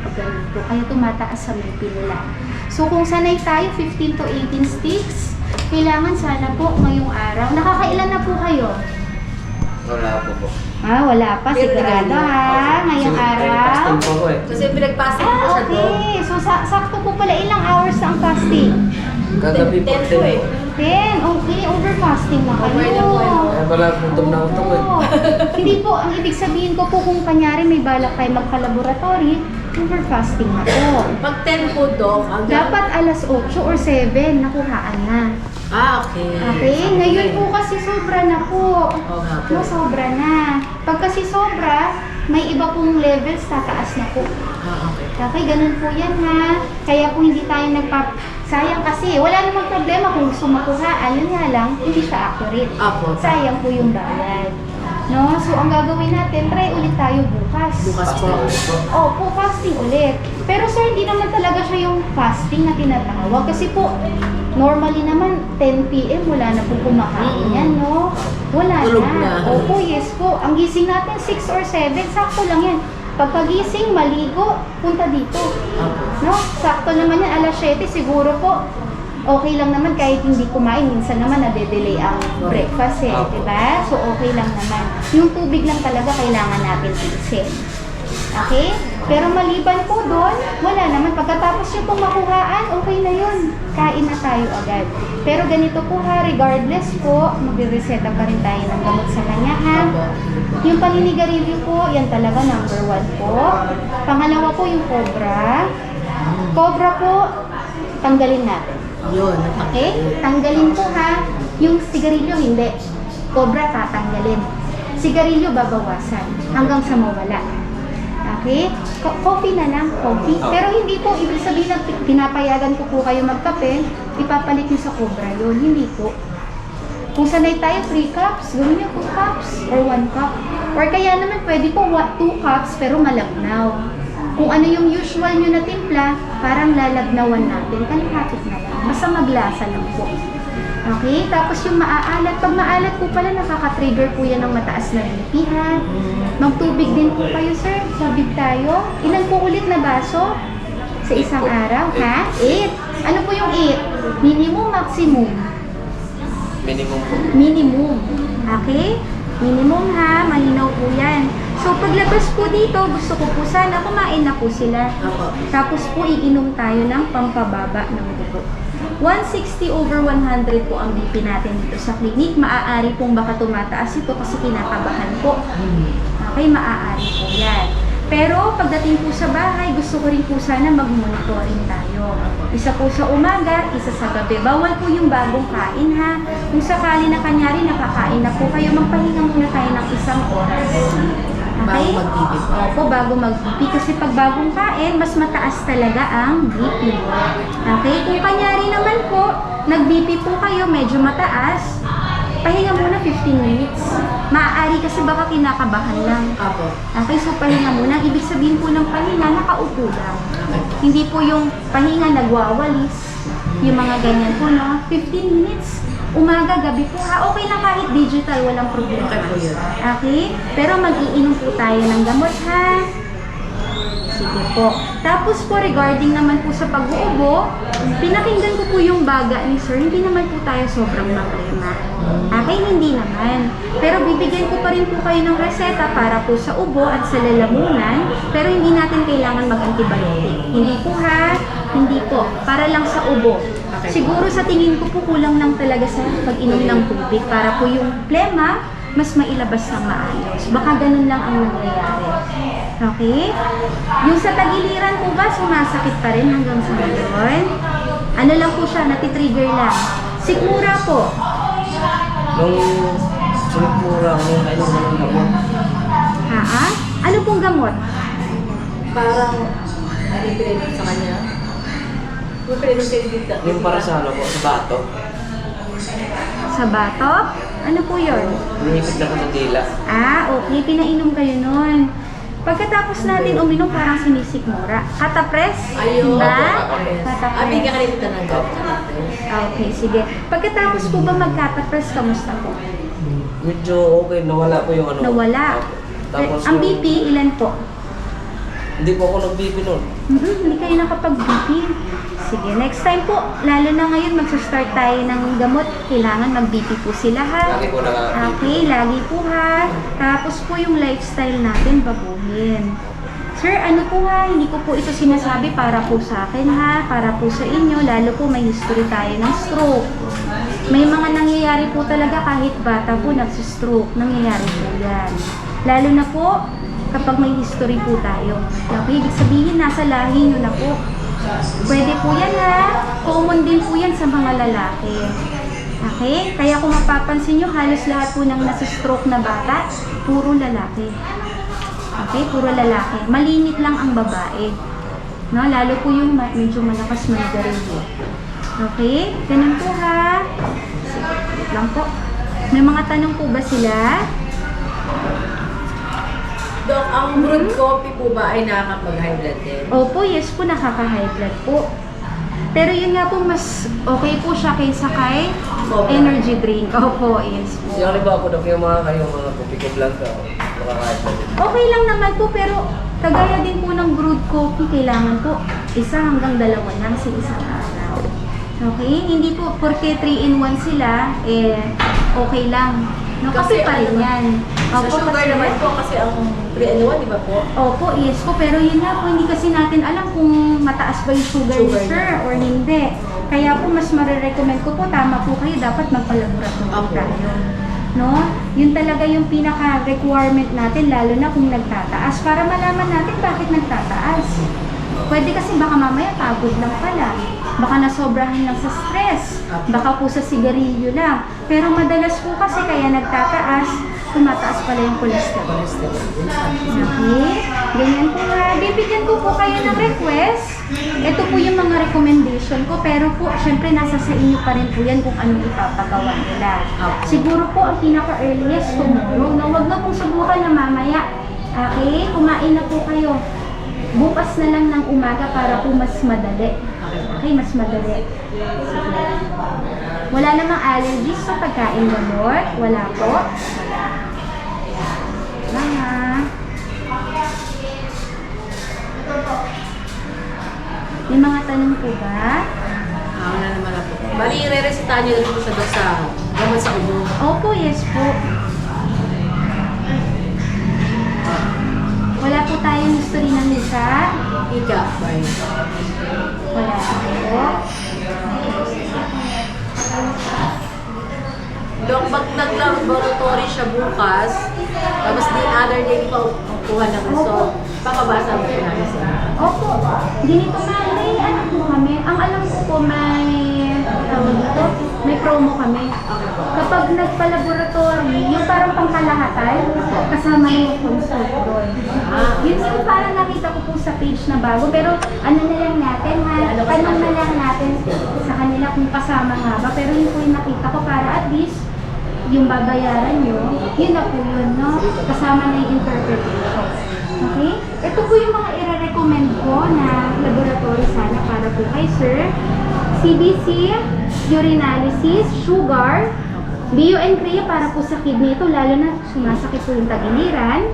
Pag ganun po, kaya tumataas sa BP nila. So kung sanay tayo, 15 to 18 sticks, kailangan sana po ngayong araw. Nakakailan na po kayo? Wala po po. Ah, wala pa. Sigurado ha. Ngayong araw. Fasting po ko eh. Kasi pinagpasok ko siya doon. Okay. So sakto po pala. Ilang hours ang fasting? Kagabi po. 10 po eh. 10. Okay. Over fasting na kayo. Over na po yun. Kaya pala gutom na utong eh. Oo. Hindi po. Ang ibig sabihin ko po kung kanyari may balak tayo magka-laboratory, over fasting na po. Pag 10 po, Doc, Dapat alas 8 or 7 nakuhaan na. Ah, okay. Okay? Ngayon po kasi sobra na po. Oo nga po. No, sobra na. Pag kasi sobra, may iba pong levels, tataas na po. Ah, okay. Okay, ganun po yan ha. Kaya kung hindi tayo sayang kasi, wala namang problema kung gusto makuhaan. Yun nga lang, hindi siya accurate. Apo. Sayang po yung bayad. No? So, ang gagawin natin, try ulit tayo bukas. Bukas po. Opo, fasting ulit. Pero sir, hindi naman talaga siya yung fasting na tinatawag. Kasi po, normally naman, 10 p.m. wala na po kumakain yan, no? Wala Tulog na. na. Opo, yes po. Ang gising natin, 6 or 7, sakto lang yan. Pagkagising, maligo, punta dito. Apo. No? Sakto naman yan, alas 7, siguro po. Okay lang naman kahit hindi kumain. Minsan naman nade-delay ang breakfast eh, Apo. diba? So okay lang naman. Yung tubig lang talaga kailangan natin tiisin. Okay? Pero maliban po doon, wala naman. Pagkatapos nyo pong makuhaan, okay na yun. Kain na tayo agad. Pero ganito po ha, regardless po, magre-reseta pa rin tayo ng gamot sa kanya ha. Yung paninigarilyo po, yan talaga number 1 po. Pangalawa po yung cobra. Cobra po, tanggalin natin. Yun. Okay? Tanggalin po ha. Yung sigarilyo hindi. Cobra tatanggalin. Sigarilyo babawasan hanggang sa mawala. Okay? Coffee na lang, coffee. Pero hindi po, ibig sabihin na pinapayagan ko po kayo magkape, ipapalit niyo sa cobra yun. Hindi po. Kung sanay tayo 3 cups, gawin niyo 2 cups or 1 cup. Or kaya naman pwede po 2 cups pero malabnaw. Kung ano yung usual nyo na timpla, parang lalabnawan natin. Kalahapit na lang. Basta maglasa lang po. Okay? Tapos yung maaalat. Pag maalat po pala, nakaka-trigger po yan ng mataas na BP, ha? Magtubig din po kayo, sir. Tubig tayo. Ilan po ulit na baso? Sa isang araw, ha? 8. Ano po yung 8? Minimum, maximum? Minimum po. Minimum. Okay? Minimum, ha? Malinaw po yan. So, paglabas po dito, gusto ko po sana kumain na po sila. Tapos po, iinom tayo ng pampababa ng dugo. 160/100 po ang BP natin dito sa clinic. Maaari pong baka tumataas ito kasi kinakabahan po. Okay, maaari po yan. Pero pagdating po sa bahay, gusto ko rin po sana mag-monitoring tayo. Isa po sa umaga, isa sa gabi. Bawal po yung bagong kain, ha. Kung sakali na kanyari nakakain na po kayo, magpahinga muna tayo ng 1 oras. Okay? Bago mag-BP po. Opo, bago mag-BP. Kasi pag bagong kain, mas mataas talaga ang BP mo. Okay? Kung kanyari naman po, nag-BP po kayo, medyo mataas, pahinga muna 15 minutes. Maaari kasi baka kinakabahan lang. Apo. Okay, so pahinga muna. Ibig sabihin po ng pahinga, nakaupo lang. Hindi po yung pahinga nagwawalis. Yung mga ganyan po, no? 15 minutes. Umaga, gabi po, ha? Okay lang kahit digital, walang problema. Okay po yun. Okay? Pero mag-iinom po tayo ng gamot, ha? Sige po. Tapos po, regarding naman po sa pag-uubo, pinakinggan ko po yung baga ni sir. Hindi naman po tayo sobrang problema. Okay, hindi naman. Pero bibigyan ko pa rin po kayo ng reseta para po sa ubo at sa lalamunan. Pero hindi natin kailangan mag-antibiotic. Hindi po, ha? Hindi po. Para lang sa ubo. Siguro sa tingin ko po kulang lang talaga sa pag-inom ng tubig para po yung plema mas mailabas ng maayos. Baka ganun lang ang nangyayari. Okay? Yung sa tagiliran po ba, sumasakit pa rin hanggang sa ngayon? Ano lang po siya, natitrigger lang. Sikmura po. Nung sinipura ko, kailan ko ng gamot. Ha? Ano pong gamot? Parang, ano yung pinag sa kanya? Yung pinag Yung para sa ano po, sa bato. Sa batok? Ano po yun? Hinihipit na ko sa dila. Okay. Pinainom kayo nun. Pagkatapos natin uminom, parang sinisikmura. Katapres? Ayun. Ba? Abi ka kanina ng gamot. Okay, sige. Pagkatapos po ba magkatapres, kamusta po? Medyo okay, nawala po yung ano. Nawala. Tapos Ang yung- BP, ilan po? Hindi po ako nag-BP nun. Hindi kayo nakapag-BP. Sige, next time po, lalo na ngayon, magsa-start tayo ng gamot. Kailangan mag-BP po sila, ha? Lagi po naka-BP. Okay, lagi po, ha? Tapos po yung lifestyle natin, baguhin. Sir, ano po ha, hindi ko po ito sinasabi para po sa akin, ha? Para po sa inyo, lalo po may history tayo ng stroke. May mga nangyayari po talaga kahit bata po nagsistroke. Nangyayari po yan. Lalo na po, kapag may history po tayo. Okay, ibig sabihin, nasa lahi nyo na po. Pwede po yan, ha? Common din po yan sa mga lalaki. Okay? Kaya kung mapapansin nyo, halos lahat po ng nasa-stroke na bata, puro lalaki. Okay? Puro lalaki. Malinit lang ang babae. No? Lalo po yung medyo malakas manigarilyo. Okay? Ganun po, ha? Sige, wait lang po. May mga tanong po ba sila? Dok, ang brewed coffee po ba ay nakakapag-high blood din? Opo, yes po, nakaka-high blood po. Pero yun nga po, mas okay po siya kaysa kay energy drink. Opo, yes po. Yung iba po, yung mga kopi ko blanca, makakahit po. Okay lang naman po, pero kagaya din po ng brewed coffee, kailangan po 1 hanggang 2 lang sa isang araw. Okay? Hindi po, porque 3-in-1 sila, okay lang. No, kasi pa rin yan. Sa sugar kasi- naman po kasi ang 3-in-1, di ba po? Opo, yes po. Pero yun nga po, hindi kasi natin alam kung mataas ba yung sugar Sugar sir niya. or hindi. Kaya po, mas marirecommend ko po, tama po kayo, dapat magpalaboratory Opo. tayo. No? Yun talaga yung pinaka-requirement natin, lalo na kung nagtataas, para malaman natin bakit nagtataas. Pwede kasi baka mamaya pagod lang pala. Baka nasobrahan lang sa stress. Baka po sa sigarilyo lang. Pero madalas po kasi kaya nagtataas, tumataas pala yung cholesterol. Okay? Ganyan po nga. Bibigyan ko po kayo ng request. Ito po yung mga recommendation ko. Pero po, syempre nasa sa inyo pa rin po yan kung anong ipapagawa nila. Siguro po ang pinaka-earliest tomorrow. No, wag na pong subukan na mamaya. Okay? Kumain na po kayo. Bukas na lang ng umaga para po mas madali. Okay, mas madali. Sige. Wala namang allergies sa pagkain gamot? Wala po? Wala nga. May mga tanong po ba? Wala naman na po. Bali, i-re-resita niyo dito sa gamot sa ubo. Opo, yes po. Wala po tayong history ng isa. Ika, bye. Wala po. Dok, pag nag-laboratory siya bukas, tapos the other day pa kuha ng result, pakabasa mo po namin sa inyo. Opo. Ganito ma'am, may ano po kami. Ang alam ko po may tawag dito, may promo kami. Kapag nagpa-laboratory, yung parang pangkalahatan, kasama yung consult doon. Yun yung parang nakita ko po sa page na bago. Pero ano na lang natin ha, tanong na lang natin sa kanila kung kasama nga ba. Pero yun po yung nakita ko para at least yung babayaran nyo, yun na po yun, no? Kasama na yung interpretation. Okay? Ito po yung mga i-recommend ko na laboratory sana para po kay sir. CBC, urinalysis, sugar, bioencrea para po sa kidney ito, lalo na sumasakit po yung tagiliran.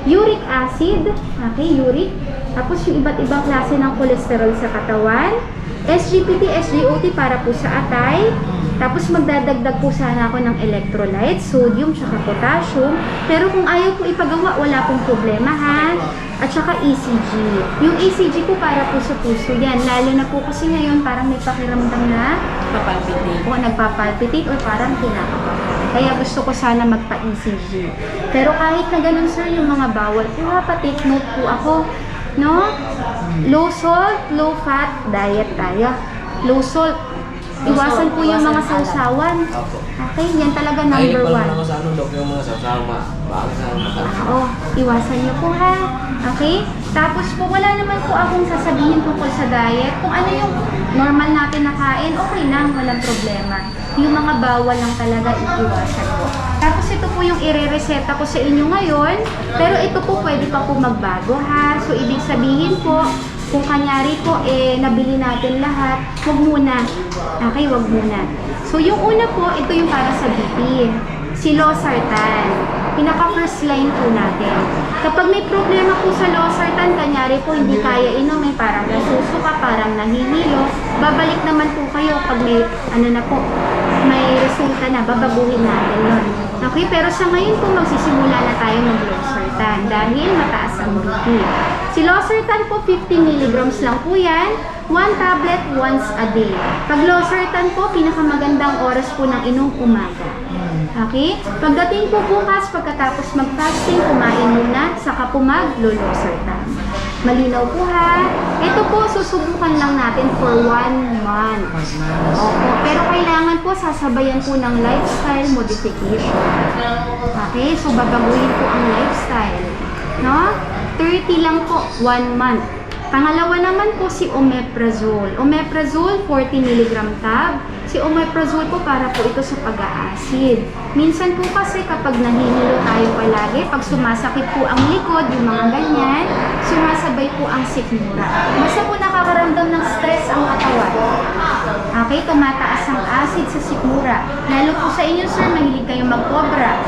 Uric acid, okay, uric. Tapos yung iba't ibang klase ng cholesterol sa katawan. SGPT, SGOT para po sa atay. Tapos magdadagdag po sana ako ng electrolytes, sodium, tsaka potassium. Pero kung ayaw po ipagawa, wala pong problema ha. At saka ECG. Yung ECG po para po sa puso yan. Lalo na po kasi ngayon parang may pakiramdam na Papalpitate. o nagpapalpitate or parang kinakabahan. Kaya gusto ko sana magpa-ECG. Pero kahit na ganun sir, yung mga bawal po ha, pa-take note po ako. No? Low salt, low fat diet tayo. Low salt. Iwasan po yung mga sausawan. Okay, yan talaga number one. Ako sa ano, Dok, yung mga sasama. Bakit sa Oo, iwasan niyo po ha. Okay? Tapos po, wala naman po akong sasabihin tungkol sa diet. Kung ano yung normal natin na kain, okay lang, walang problema. Yung mga bawal lang talaga, iiwasan po. Tapos ito po yung ire-reseta ko sa inyo ngayon. Pero ito po pwede pa po magbago ha. So, ibig sabihin po, kung kanyari po, nabili natin lahat, wag muna. Okay, wag muna. So, yung una po, ito yung para sa BP. Si Losartan. Pinaka-first line po natin. Kapag may problema po sa Losartan, kanyari po, hindi kaya inumin, parang nasusuka, parang nahihilo, babalik naman po kayo pag may, ano na po, may resulta na, babaguhin natin nun. Okay, pero sa ngayon po, magsisimula na tayo mag-Losartan dahil mataas ang BP. Si Losartan po, 50 mg lang po yan. 1 tablet once a day. Pag Losartan po, pinakamagandang oras po ng inom umaga. Okay? Pagdating po bukas, pagkatapos mag-fasting, kumain muna, saka po mag-Losartan. Malinaw po ha. Ito po, susubukan lang natin for 1 month. Opo. Pero kailangan po, sasabayan po ng lifestyle modification. Okay? So, babaguhin po ang lifestyle. No? 30 lang po, 1 month. Pangalawa naman po si Omeprazole. Omeprazole, 40 mg tab. Si Omeprazole po para po ito sa pag-aasid. Minsan po kasi kapag nahihilo tayo palagi, pag sumasakit po ang likod, yung mga ganyan, sumasabay po ang sikmura. Basta po nakakaramdam ng stress ang katawan. Okay, tumataas ang acid sa sikmura. Lalo po sa inyo sir, mahilig kayong mag-cobra.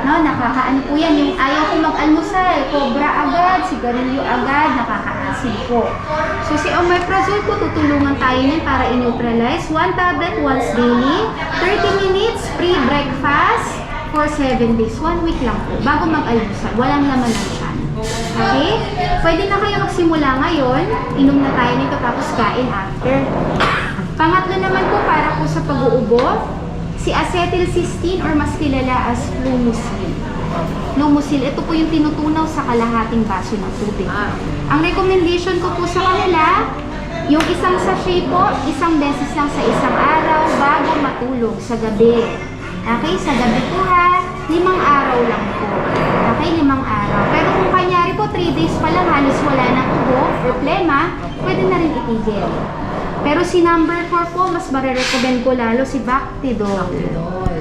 No, nakakaano po yan. Yung ayaw ko mag-almusal, cobra agad, sigarilyo agad, nakaka-acid po. So si Omeprazole po, tutulungan tayo niyan para i-neutralize. 1 tablet once daily, 30 minutes pre-breakfast for 7 days. 1 week lang po, bago mag-almusal. Walang laman ng tiyan. Okay? Pwede na kayo magsimula ngayon. Inom na tayo nito tapos kain after. Pangatlo naman po para po sa pag-uubo, si acetylcysteine or mas kilala as Flumucil. Flumucil, ito po yung tinutunaw sa kalahating baso ng tubig. Ang recommendation ko po sa kanila, yung isang sachet po, isang beses lang sa isang araw bago matulog sa gabi. Okay, sa gabi po ha, 5 araw lang po. Okay, 5 araw. Pero kung kanyari po 3 days pa lang halos wala nang ubo, problema, pwede na rin itigil. Pero si number 4 po, mas marirecommend ko lalo si Bactidol.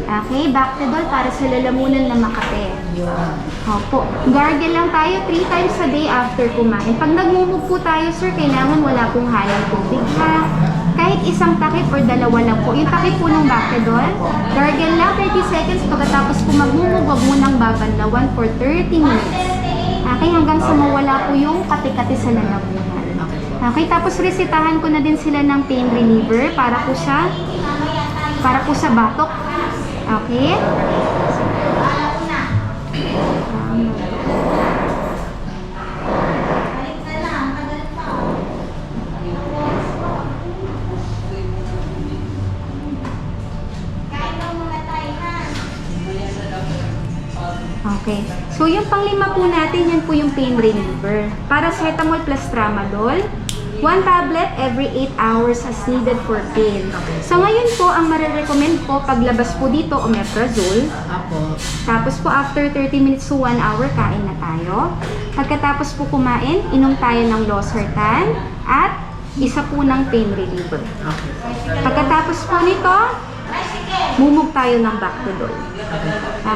Okay, Bactidol para sa lalamunan na Makate. Opo. Gargle lang tayo 3 times a day after kumain. Pag nagmumug po tayo, sir, kailangan wala pong halong tubig ha. Kahit isang takip or 2 lang po. Yung takip po ng Bactidol, gargle lang 30 seconds pagkatapos po magmumug, wag mo nang babanlawan for 30 minutes. Okay, hanggang sa mawala po yung kati-kati sa lalamunan. Okay, tapos resetahan ko na din sila ng pain reliever para po sa batok. Okay? Okay. So, yung pang-5 po natin, yan po yung pain reliever. Paracetamol plus tramadol. 1 tablet every 8 hours as needed for pain. So, ngayon po, ang marirecommend po, paglabas po dito, omeprazole. Tapos po, after 30 minutes to 1 hour, kain na tayo. Pagkatapos po kumain, inom tayo ng losartan at isa po ng pain reliever. Pagkatapos po nito, mumug tayo ng Bactidol.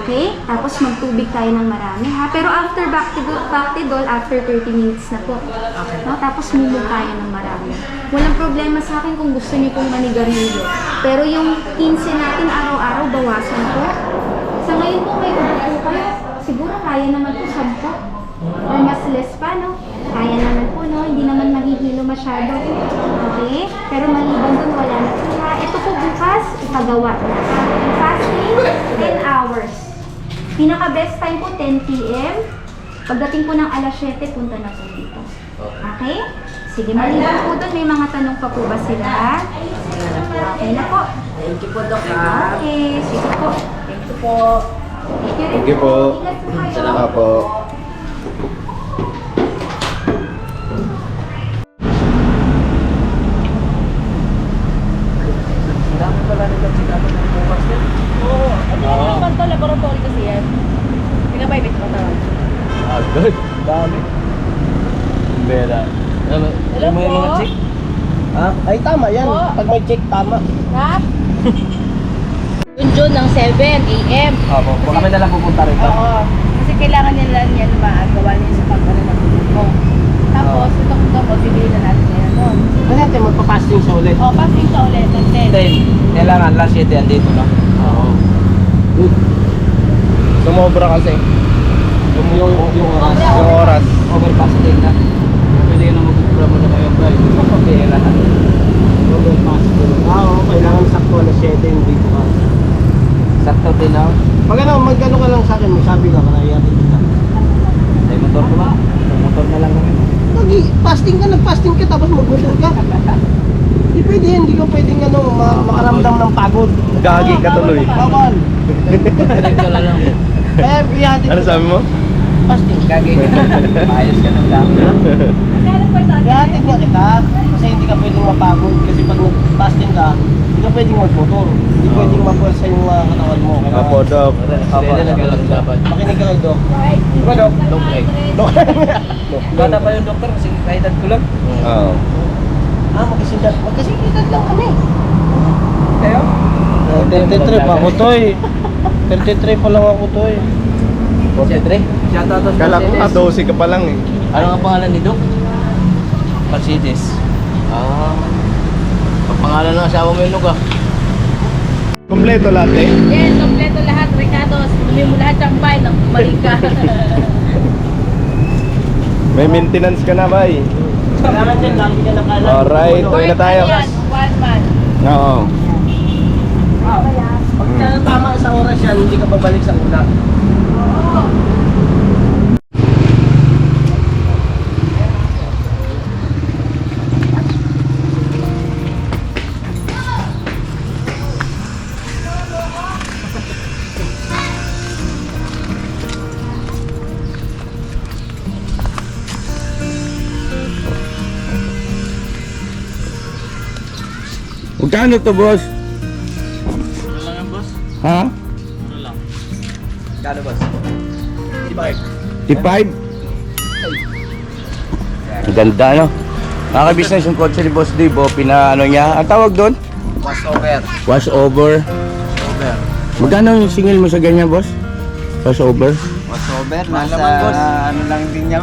Okay? Tapos magtubig tayo ng marami ha. Pero after Bactidol, after 30 minutes na po. No? Tapos mumug tayo ng marami. Walang problema sa akin kung gusto niyo pong manigarilyo. Pero yung 15 natin araw-araw, bawasan po. Sa ngayon po, may ubo po kayo. Siguro kaya naman po 10. Or mas less pa, no? Kaya naman po, no? Hindi naman mahihilo masyado. Okay? Pero maliban dun, wala na po ha. Ito po bukas, ipagawa na. Fasting, 10 hours. Pinaka-best time po, 10 p.m. Pagdating po ng alas 7, punta na po dito. Okay? Sige, maliban po dun, may mga tanong pa po ba sila? Okay na po. Thank you po, Doc. Okay, sige po. Thank you po. Thank you po. Ingat po kayo. Salamat po. Dami pala nila sinabi ng bukas din. Oo. Ano naman to? Laboratory kasi yan. Pinabay-bit mo tawag. Agad. Dami. Bela. Hello May po. mga chick. Ha? Ay, tama yan. Oo. Pag may check, tama. Rap? June ng 7 a.m. Opo. Kung kami na lang pupunta rito. Oo. Kasi kailangan nila yan magawa niya sa pagkano ng mo. Tapos, itong gamot, bibili na natin ngayon nun. Kasi natin magpa-fasting siya ulit. O, passing siya ulit ng 10. Then, kailangan last 7 andito, no? Oo. Sumobra kasi. Yung oras. Yung oras. Overfasting na. Pwede ka na mag-programa na kayo, bro. Okay, lahat. Overfasting. Oo, kailangan sakto na 7 dito ka. Sakto din ako. Pag ano, mag-ano ka lang sa akin, magsabi ka, kaya kita. May motor ko ba? May motor na lang kami. Fasting ka, nag-fasting ka, tapos mag-motor ka. Hindi pwede yan, hindi ka pwedeng ano, makaramdam ng pagod. Gagi ka tuloy. Bawal. Diretso na lang. Eh, ihatid Ano sabi mo? fasting. Gagi ka na. Maayos ka ng dami. Ihatid nga kita, kasi hindi ka pwedeng mapagod. Kasi pag nag-fasting ka, hindi ka pwedeng mag-motor. Hindi pwedeng mapulsa yung katawan mo. Kaya, Apo, Doc. Apo, nagkalang dapat. makinig ka kay Doc. Diba, Doc? Doc. Bata pa yung doktor kasi kaedad ko lang. Oo. Magkasindihan lang kami. Kayo? 33 pa ako, Toy. 33 pa lang ako, Toy. 43? Shoutout to Kala ko Mercedes. 12 ka pa lang eh. Ano nga pangalan ni Doc? Mercedes. Ah. Ang pangalan ng asawa mo yun, Doc, ah. Kompleto lahat eh. Yes, kompleto lahat, Ricardo. Dumi mo lahat ng bahay, balik ka. May maintenance ka na ba eh? Kailangan dyan, lagi ka nakalang. Alright, tuloy na tayo. Yan, 1 month. Oo. Pag tama isang oras yan, hindi ka babalik sa una. Magkano to, boss? Ha? Kano boss? T5? Ang ganda, no? Mga ka-business, yung kotse ni Boss Dave, pinaano niya. Ang tawag doon? Wash over. Wash over. Magkano yung singil mo sa ganyan, boss? Wash over? Wash over, nasa ano lang din niya.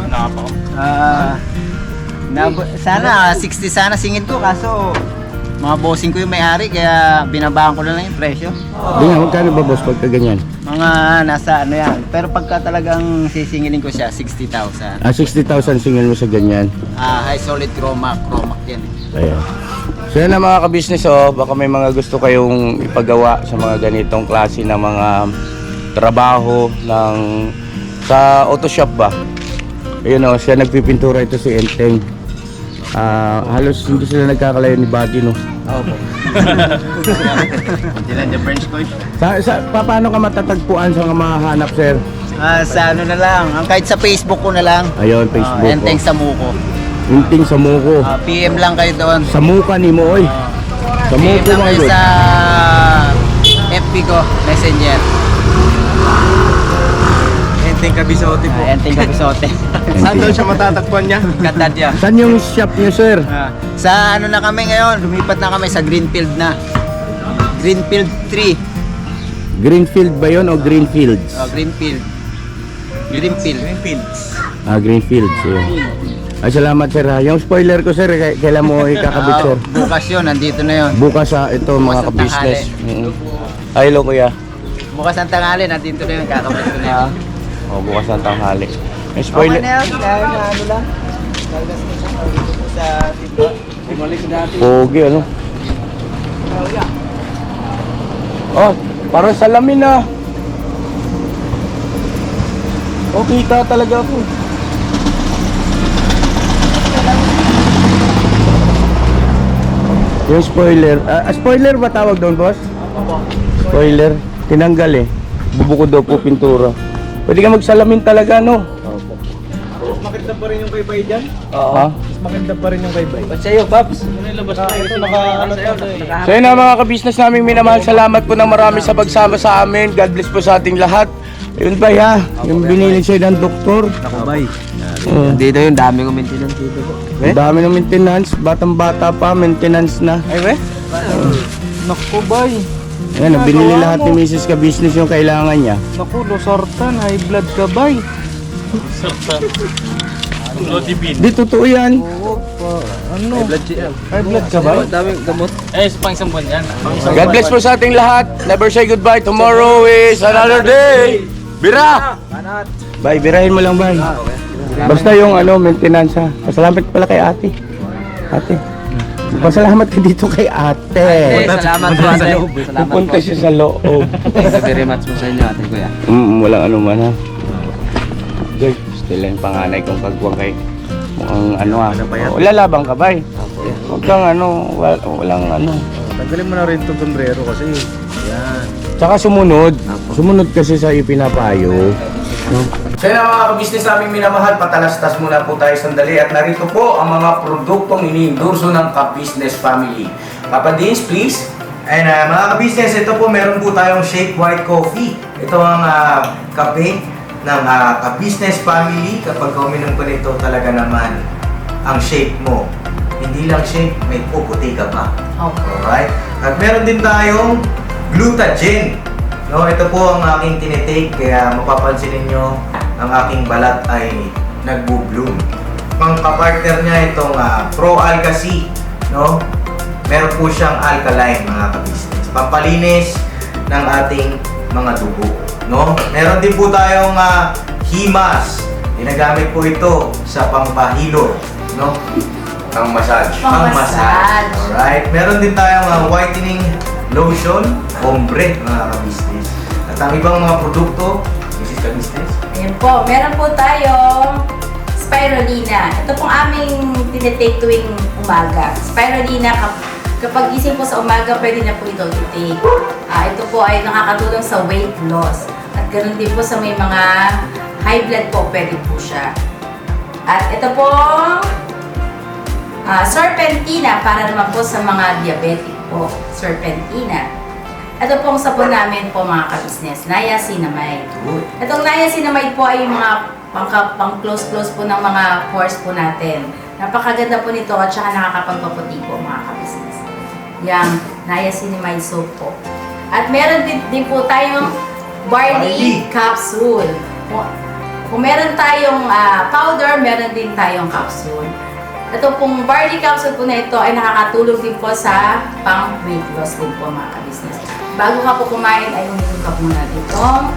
Sana 60 sana singil ko kaso mga bossing ko yung may-ari kaya binabaan ko na lang yung presyo. Ganyan, magkano ba, boss, pagka ganyan? Mga nasa ano yan. Pero pagka talagang sisingilin ko siya, 60,000. 60,000 singil mo sa ganyan. High solid chromac yan. Ayan. So yan na mga ka-business, baka may mga gusto kayong ipagawa sa mga ganitong klase ng mga trabaho sa auto shop ba. Ayun, siya nagpipintura, ito si Enteng. Halos hindi sila nagkakalayo ni Buddy, no? Opo. Hindi lang the French coach. Paano ka matatagpuan sa mga mahanap, sir? Sa ano na lang, kahit sa Facebook ko na lang. Ayun, Facebook. Enteng Samuko. Enteng Samuko. PM lang kayo doon. Samuka ni mo, oy. PM Samuko lang mo, kayo oy. sa FB ko, Messenger. Enteng Kabisote po. Enteng Kabisote. Saan daw siya matatagpuan niya? Katadya. Saan yung shop niyo, sir? Sa ano na kami ngayon, lumipat na kami sa Greenfield na. Greenfield 3. Greenfield ba yun o Greenfields? Greenfield. Greenfields, yun. Ay, salamat, sir. Yung spoiler ko, sir, kailan mo ikakabit, sir? Bukas yun, nandito na yun. Bukas ito, mga Bukas ang ka-business. Ay, hello, kuya. Bukas ang tanghali, nandito na yun, kakabit ko na yun. Bukas ang tanghali. May Okay spoiler. na yun, dahil na ano lang. Talgas na siya, dito po sa timba. Bumalik dati. Pogi, ano? Oh, parang salamin na. Oh, kita talaga ako. Yung spoiler. Spoiler ba tawag doon, boss? Spoiler. Tinanggal eh. Bubukod daw po pintura. Pwede ka magsalamin talaga, no? Maganda pa rin yung kaybay dyan. Ha? Mas maganda pa rin yung kaybay. Ba't sa'yo, Babs? Ito naka ano to eh. So yun na mga ka-business namin minamahal. Salamat po ng marami sa pagsama sa amin. God bless po sa ating lahat. Yun ba ha? Yung binili sa'yo ng doktor. Nakabay. Oh. Dito yung dami ko maintenance dito po. Ang dami ng maintenance. Batang-bata pa, maintenance na. Ay, Naku bay. Ayan, binili lahat ni Mrs. ka-business yung kailangan niya. Naku, losartan. High blood ka bay. Di, totoo yan. Ano? High blood ka bay? Daming gamot. God bless po sa ating lahat. Never say goodbye. Tomorrow is another day. Bira! Bye, birahin mo lang, bye. Basta yung maintenance ha. Pasalamat pala kay ate. Ate. Pasalamat ka dito kay ate. Salamat po, ate. Salamat po. Pupunta siya sa loob. Thank you very much po sa inyo, ate kuya. Walang anuman ha. Joy, still yung panganay kong kagwang kay mukhang lalabang ka ba eh? Huwag kang walang Tanggalin mo na rin itong sombrero kasi. Yan. Tsaka sumunod. Sumunod kasi sa ipinapayo. No? So yun ang mga ka-business namin minamahal, patalastas muna po tayo sandali at narito po ang mga produktong iniendorso ng ka-business family. Papa Dins, please. And mga ka-business, ito po meron po tayong Shake White Coffee. Ito ang kape ng ka-business family. Kapag uminom ko nito talaga naman ang shake mo. Hindi lang shake, may puputi ka pa. Okay. Alright? At meron din tayong Glutagen. No, ito po ang aking tinitake kaya mapapansin niyo ang aking balat ay nagbo-bloom. Pang-partner niya itong Pro Alga C, no? Meron po siyang alkaline mga ka-business. Pampalinis ng ating mga dugo, no? Meron din po tayong Himas. Ginagamit po ito sa pampahilo, no? Ang massage. Pang-massage. Alright. Meron din tayong whitening lotion, ombre, mga ka-business. At ang ibang mga produkto, Mrs. Ka-business. Ayan po, meron po tayong spirulina. Ito pong aming tinitake tuwing umaga. Spirulina, kapag gising po sa umaga, pwede na po ito i-take. Ito po ay nakakatulong sa weight loss. At ganoon din po sa may mga high blood po, pwede po siya. At ito po, Serpentina para naman po sa mga diabetic po. Serpentina. Ito pong sabon namin po mga ka-business, niacinamide. Itong niacinamide po ay mga pang-close po ng mga pores po natin. Napakaganda po nito at saka nakakapagpaputi po mga ka-business. Yang niacinamide soap po. At meron din po tayong barley capsule. Kung meron tayong powder, meron din tayong capsule. Ito pong barley capsule po na ito ay nakakatulong din po sa pang-weight loss din po mga ka-business. Bago ka po kumain ay uminom ka muna ditong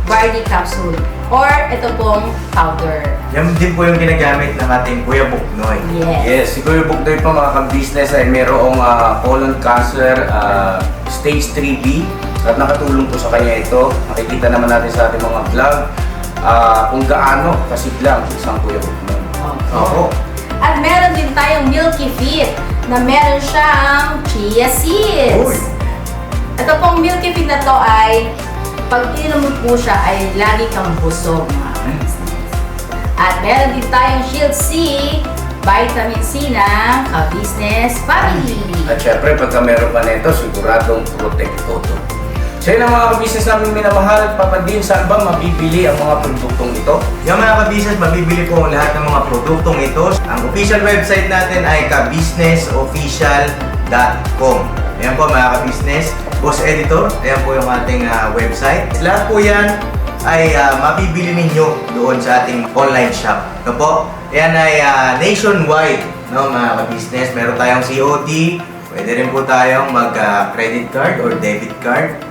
barley capsule or ito pong powder. Yan din po yung ginagamit ng ating Kuya Buknoy. Yes, si Kuya Buknoy po mga ka-business ay mayroong colon cancer stage 3B at nakatulong po sa kanya ito. Nakikita naman natin sa ating mga vlog kung gaano kasiglang isang Kuya Buknoy. Opo. At meron din tayong Milky Fit na meron siyang chia seeds. Ito pong Milky Fit na to ay pag ininom mo po siya ay lagi kang busog mga ka-business. At meron din tayong Shield C, vitamin C ng ka-business family. At syempre, pagka meron pa nito, siguradong protect todo. So yun ang mga ka-business namin minamahal. Papadin, saan ba mabibili ang mga produktong ito? Yung mga ka-business, mabibili po ang lahat ng mga produktong ito. Ang official website natin ay kabusinessofficial.com. Ayan po mga ka-business. Boss Editor, ayan po yung ating website. Lahat po yan ay mabibili ninyo doon sa ating online shop. Ito po, ayan ay nationwide, no, mga ka-business. Meron tayong COD, pwede rin po tayong mag-credit card or debit card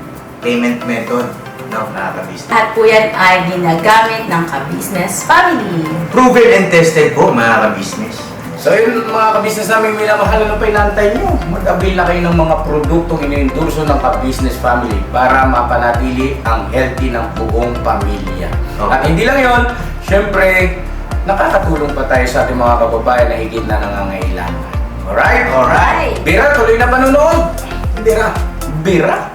payment method, no, mga ka-business. At po yan ay ginagamit ng ka-business family. Proven and tested po, mga ka-business. So yun mga ka-business namin minamahal, ano pa inantay nyo? Mag-avail na kayo ng mga produktong iniendorso ng ka-business family para mapanatili ang healthy ng buong pamilya. Okay. At hindi lang yun, syempre, nakakatulong pa tayo sa ating mga kababayan na higit na nangangailangan. Alright? Alright. Bira, tuloy na panunood! Bira!